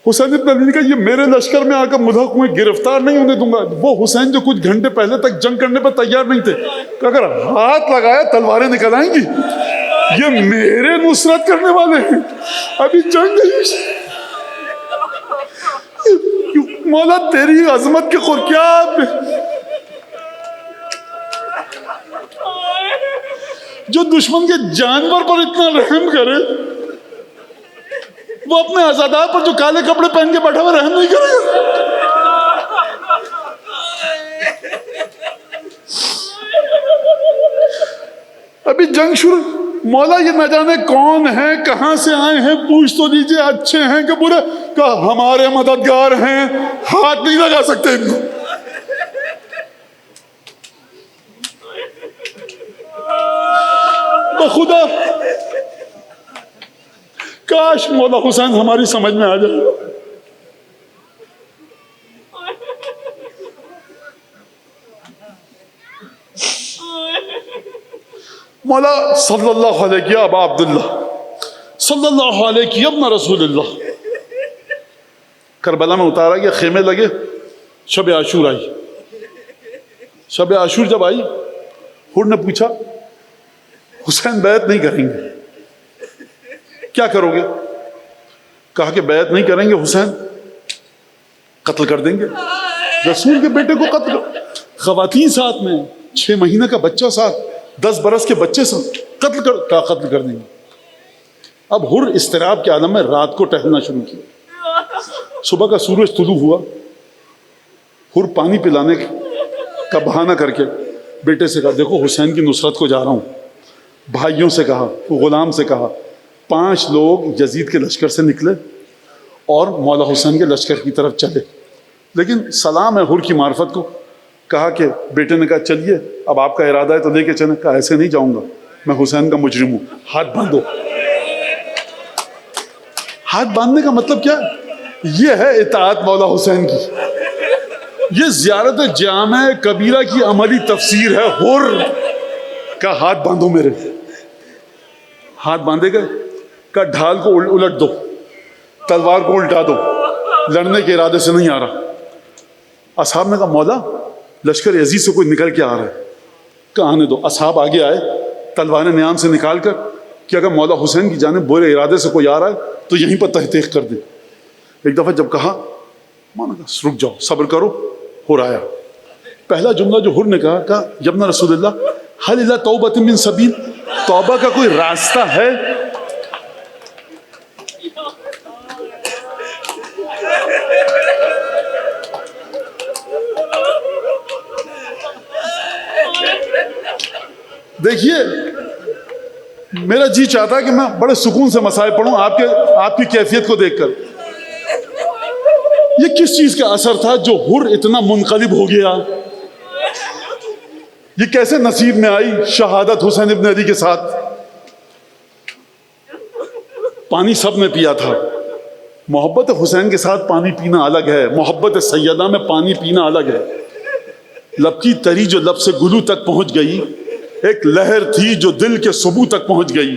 حسین ابن علی نے کہا یہ میرے لشکر میں آ کر ملحق ہوئے، گرفتار نہیں ہونے دوں گا. وہ حسین جو کچھ گھنٹے پہلے تک جنگ کرنے پر تیار نہیں تھے کہ اگر ہاتھ لگایا تلواریں نکل آئیں گی، یہ میرے نصرت کرنے والے ہیں، ابھی جنگ نہیں. مولا تیری عظمت کے کیا جو دشمن کے جانور پر اتنا رحم کرے، وہ اپنے عزادار پر جو کالے کپڑے پہن کے بیٹھا ہوا رحم نہیں کرے گا. ابھی جنگ شروع. مولا یہ نہ جانے کون ہیں، کہاں سے آئے ہیں، پوچھ تو لیجیے اچھے ہیں کہ برے. کہا ہمارے مددگار ہیں، ہاتھ نہیں لگا سکتے ان کو. خدا کاش مولا حسین ہماری سمجھ میں آ جائے. مولا صلی اللہ علیہ یا ابا عبداللہ، صلی اللہ علیہ ابن رسول اللہ. کربلا میں اتارا گیا، خیمے لگے. شب عاشور آئی. شب عاشور جب آئی، حر نے پوچھا حسین بیعت نہیں کریں گے، کیا کرو گے؟ کہا کہ بیعت نہیں کریں گے، حسین قتل کر دیں گے. رسول کے بیٹے کو قتل، خواتین ساتھ میں، 6 مہینے کا بچہ ساتھ، 10 برس کے بچے ساتھ، قتل کر دیں گے. اب حر اضطراب کے عالم میں رات کو ٹہلنا شروع کیا. صبح کا سورج طلوع ہوا، حر پانی پلانے کا بہانہ کر کے بیٹے سے کہا دیکھو حسین کی نصرت کو جا رہا ہوں. بھائیوں سے کہا, غلام سے کہا, 5 لوگ یزید کے لشکر سے نکلے اور مولا حسین کے لشکر کی طرف چلے. لیکن سلام ہے حر کی معرفت کو. کہا کہ بیٹے نے کہا چلیے اب آپ کا ارادہ ہے تو لے کے چلیں. کہا ایسے نہیں جاؤں گا, میں حسین کا مجرم ہوں, ہاتھ باندھو. ہاتھ باندھنے کا مطلب کیا ہے؟ یہ ہے اطاعت مولا حسین کی. یہ زیارت جامع کبیرہ کی عملی تفسیر ہے. حر کا ہاتھ باندھو میرے. ہاتھ باندھے گئے. کا ڈھال کو الٹ دو, تلوار کو الٹا دو, لڑنے کے ارادے سے نہیں آ رہا. اصحاب نے کہا مولا لشکر یزید سے کوئی نکل کے آ رہا ہے. کہا آنے دو. اصحاب آگے آئے, تلواریں نیام سے نکال کر کہ اگر مولا حسین کی جانب برے ارادے سے کوئی آ رہا ہے تو یہیں پر تحقیق کر دیں. ایک دفعہ جب کہا مانا کہا رک جاؤ صبر کرو. حر آیا. پہلا جملہ جو حر نے کہا یبن رسول اللہ حل الی توبۃ من سبیل, توبہ کا کوئی راستہ ہے؟ دیکھیے میرا جی چاہتا ہے کہ میں بڑے سکون سے مسائل پڑھوں آپ کی کیفیت کو دیکھ کر. یہ کس چیز کا اثر تھا جو حر اتنا منقلب ہو گیا؟ یہ کیسے نصیب میں آئی شہادت حسین ابن علی کے ساتھ؟ پانی سب نے پیا تھا. محبت حسین کے ساتھ پانی پینا الگ ہے, محبت سیدہ میں پانی پینا الگ ہے. لب کی تری جو لب سے گلو تک پہنچ گئی, ایک لہر تھی جو دل کے سبو تک پہنچ گئی.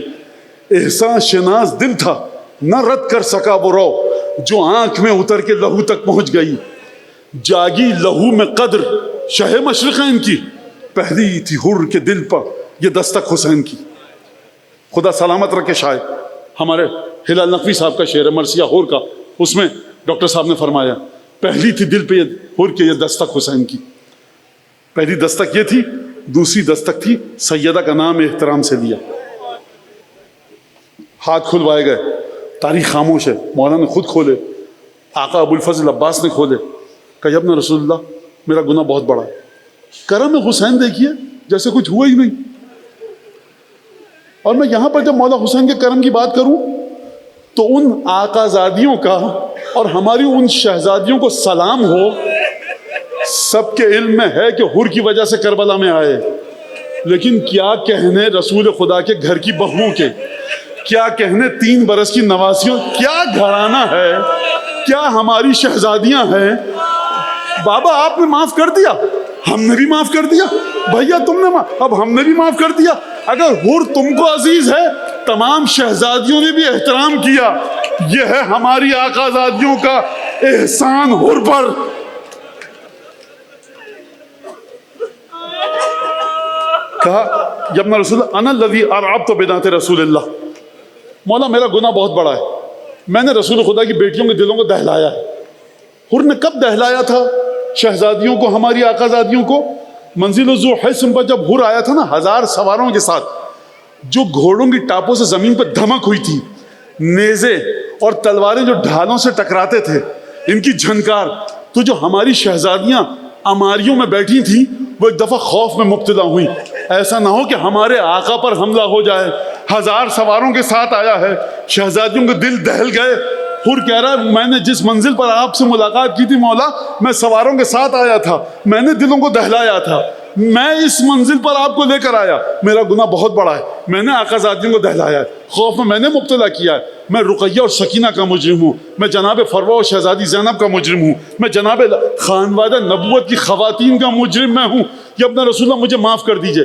احسان شناس دل تھا نہ رد کر سکا وہ رو, جو آنکھ میں اتر کے لہو تک پہنچ گئی. جاگی لہو میں قدر شہ مشرقین کی, پہلی تھی حر کے دل پر یہ دستک حسین کی. خدا سلامت رکھے. شاعر ہمارے ہلال نقوی صاحب کا شعر ہے مرثیہ حر کا, اس میں ڈاکٹر صاحب نے فرمایا پہلی تھی دل پہ حر کے یہ دستک حسین کی. پہلی دستک یہ تھی, دوسری دستک تھی سیدہ کا نام احترام سے لیا. ہاتھ کھلوائے گئے. تاریخ خاموش ہے, مولانا نے خود کھولے, آقا ابو الفضل عباس نے کھولے. کہا ابن رسول اللہ میرا گناہ بہت بڑا ہے. کرم حسین دیکھیے جیسے کچھ ہوا ہی نہیں. اور میں یہاں پر جب مولا حسین کے کرم کی بات کروں تو ان آقا زادیوں کا اور ہماری ان شہزادیوں کو سلام ہو. سب کے علم میں ہے کہ حر کی وجہ سے کربلا میں آئے, لیکن کیا کہنے رسول خدا کے گھر کی بہوؤں کے, کیا کہنے 3 برس کی نواسیوں, کیا گھرانہ ہے, کیا ہماری شہزادیاں ہیں. بابا آپ نے معاف کر دیا, ہم نے بھی معاف کر دیا. بھیا تم نے اب ہم نے بھی معاف کر دیا. اگر حر تم کو عزیز ہے, تمام شہزادیوں نے بھی احترام کیا. یہ ہے ہماری آقا زادیوں کا احسان حر پر. کہا ابن رسول اللہ انا الذی ارعبت بنات رسول اللہ, مولا میرا گناہ بہت بڑا ہے, میں نے رسول خدا کی بیٹیوں کے دلوں کو دہلایا ہے. حر نے کب دہلایا تھا شہزادیوں کو, ہماری آقا زادیوں کو؟ منزل ذو حسن پر جب حر آیا تھا نا 1000 سواروں کے ساتھ, جو گھوڑوں کی ٹاپوں سے زمین پر دھمک ہوئی تھی, نیزے اور تلواریں جو ڈھالوں سے ٹکراتے تھے, ان کی جھنکار, تو جو ہماری شہزادیاں اماریوں میں بیٹھی تھیں وہ ایک دفعہ خوف میں مبتلا ہوئی. ایسا نہ ہو کہ ہمارے آقا پر حملہ ہو جائے. 1000 سواروں کے ساتھ آیا ہے, شہزادیوں کے دل دہل گئے. حر کہہ رہا ہے میں نے جس منزل پر آپ سے ملاقات کی تھی مولا, میں سواروں کے ساتھ آیا تھا, میں نے دلوں کو دہلایا تھا, میں اس منزل پر آپ کو لے کر آیا. میرا گناہ بہت بڑا ہے, میں نے آقا زادیوں کو دہلایا ہے, خوف میں نے مبتلا کیا ہے. میں رقیہ اور سکینہ کا مجرم ہوں, میں جناب فروہ اور شہزادی زینب کا مجرم ہوں, میں جناب خانوادہ نبوت کی خواتین کا مجرم میں ہوں. یہ اپنا رسول اللہ مجھے معاف کر دیجئے.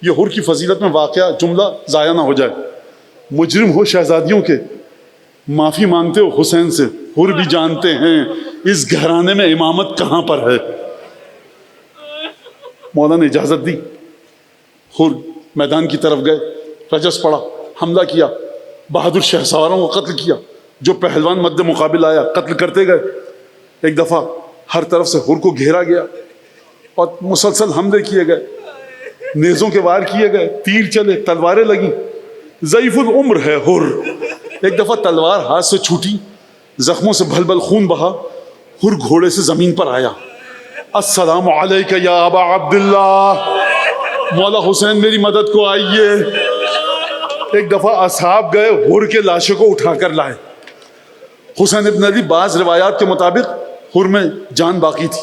یہ حر کی فضیلت میں واقعہ جملہ ضائع نہ ہو جائے. مجرم ہو شہزادیوں کے, معافی مانگتے ہو حسین سے. حر بھی جانتے ہیں اس گھرانے میں امامت کہاں پر ہے. مولا نے اجازت دی. حر میدان کی طرف گئے, رجس پڑا, حملہ کیا, بہادر شہ سواروں کو قتل کیا. جو پہلوان مد مقابل آیا قتل کرتے گئے. ایک دفعہ ہر طرف سے حر کو گھیرا گیا اور مسلسل حملے کیے گئے, نیزوں کے وار کیے گئے, تیر چلے, تلواریں لگیں. ضعیف العمر ہے حر. ایک دفعہ تلوار ہاتھ سے چھوٹی, زخموں سے بھل بھل خون بہا. حر گھوڑے سے زمین پر آیا, السلام علیکہ یا ابا عبداللہ، مولا حسین میری مدد کو آئیے۔ ایک دفعہ اصحاب گئے، حر کے لاشوں کو اٹھا کر لائے۔ حسین ابن علی بعض روایات کے مطابق حر میں جان باقی تھی۔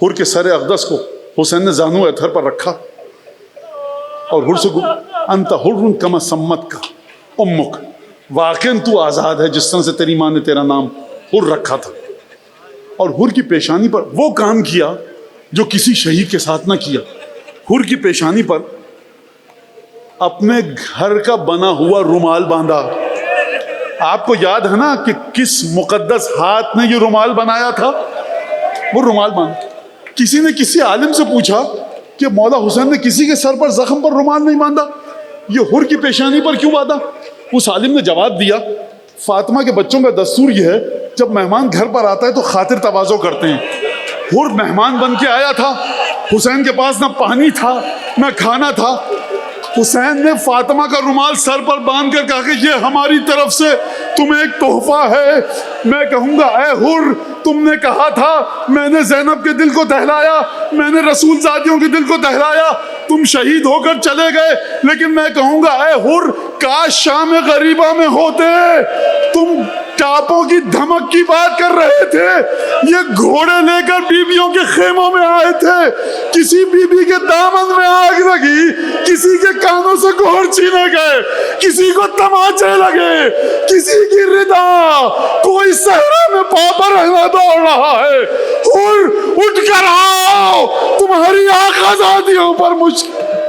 حر کے سر اقدس کو حسین نے زانو اتھر پر رکھا اور حر سے انت حر کما سمت کا امک، واقعاً تو آزاد ہے جس طرح سے تیری ماں نے تیرا نام حر رکھا تھا۔ اور حر کی پیشانی پر وہ کام کیا جو کسی شہید کے ساتھ نہ کیا۔ حر کی پیشانی پر اپنے گھر کا بنا ہوا رومال باندھا۔ آپ کو یاد ہے نا کہ کس مقدس ہاتھ نے یہ رومال بنایا تھا؟ وہ رومال باندھا۔ کسی نے کسی عالم سے پوچھا کہ مولا حسین نے کسی کے سر پر زخم پر رومال نہیں باندھا، یہ حر کی پیشانی پر کیوں باندھا؟ اس عالم نے جواب دیا، فاطمہ کے بچوں کا دستور یہ ہے جب مہمان گھر پر آتا ہے تو خاطر تواضع کرتے ہیں۔ حر مہمان بن کے آیا تھا، حسین کے پاس نہ پانی تھا نہ کھانا تھا۔ حسین نے فاطمہ کا رومال سر پر باندھ کر کہا کہ یہ ہماری طرف سے تمہیں ایک تحفہ ہے۔ میں کہوں گا اے حر، تم نے کہا تھا میں نے زینب کے دل کو دہلایا، میں نے رسول زادیوں کے دل کو دہلایا، تم شہید ہو کر چلے گئے، لیکن میں کہوں گا اے حر، کاش شام غریبہ میں ہوتے۔ تم ٹاپوں کی دھمک کی بات کر رہے تھے، یہ گھوڑے لے کر بیویوں کے خیموں میں آئے تھے، کسی بیوی کے دامن میں آگ لگی، کسی کے کانوں سے گھوڑ چھینے گئے، کسی کو تماچے لگے، کسی کی ردا، کوئی صحرا میں پاپا رہنا دوڑ رہا ہے۔ حر اٹھ کر آؤ، تمہاری آنکھ آزادیوں پر مشکل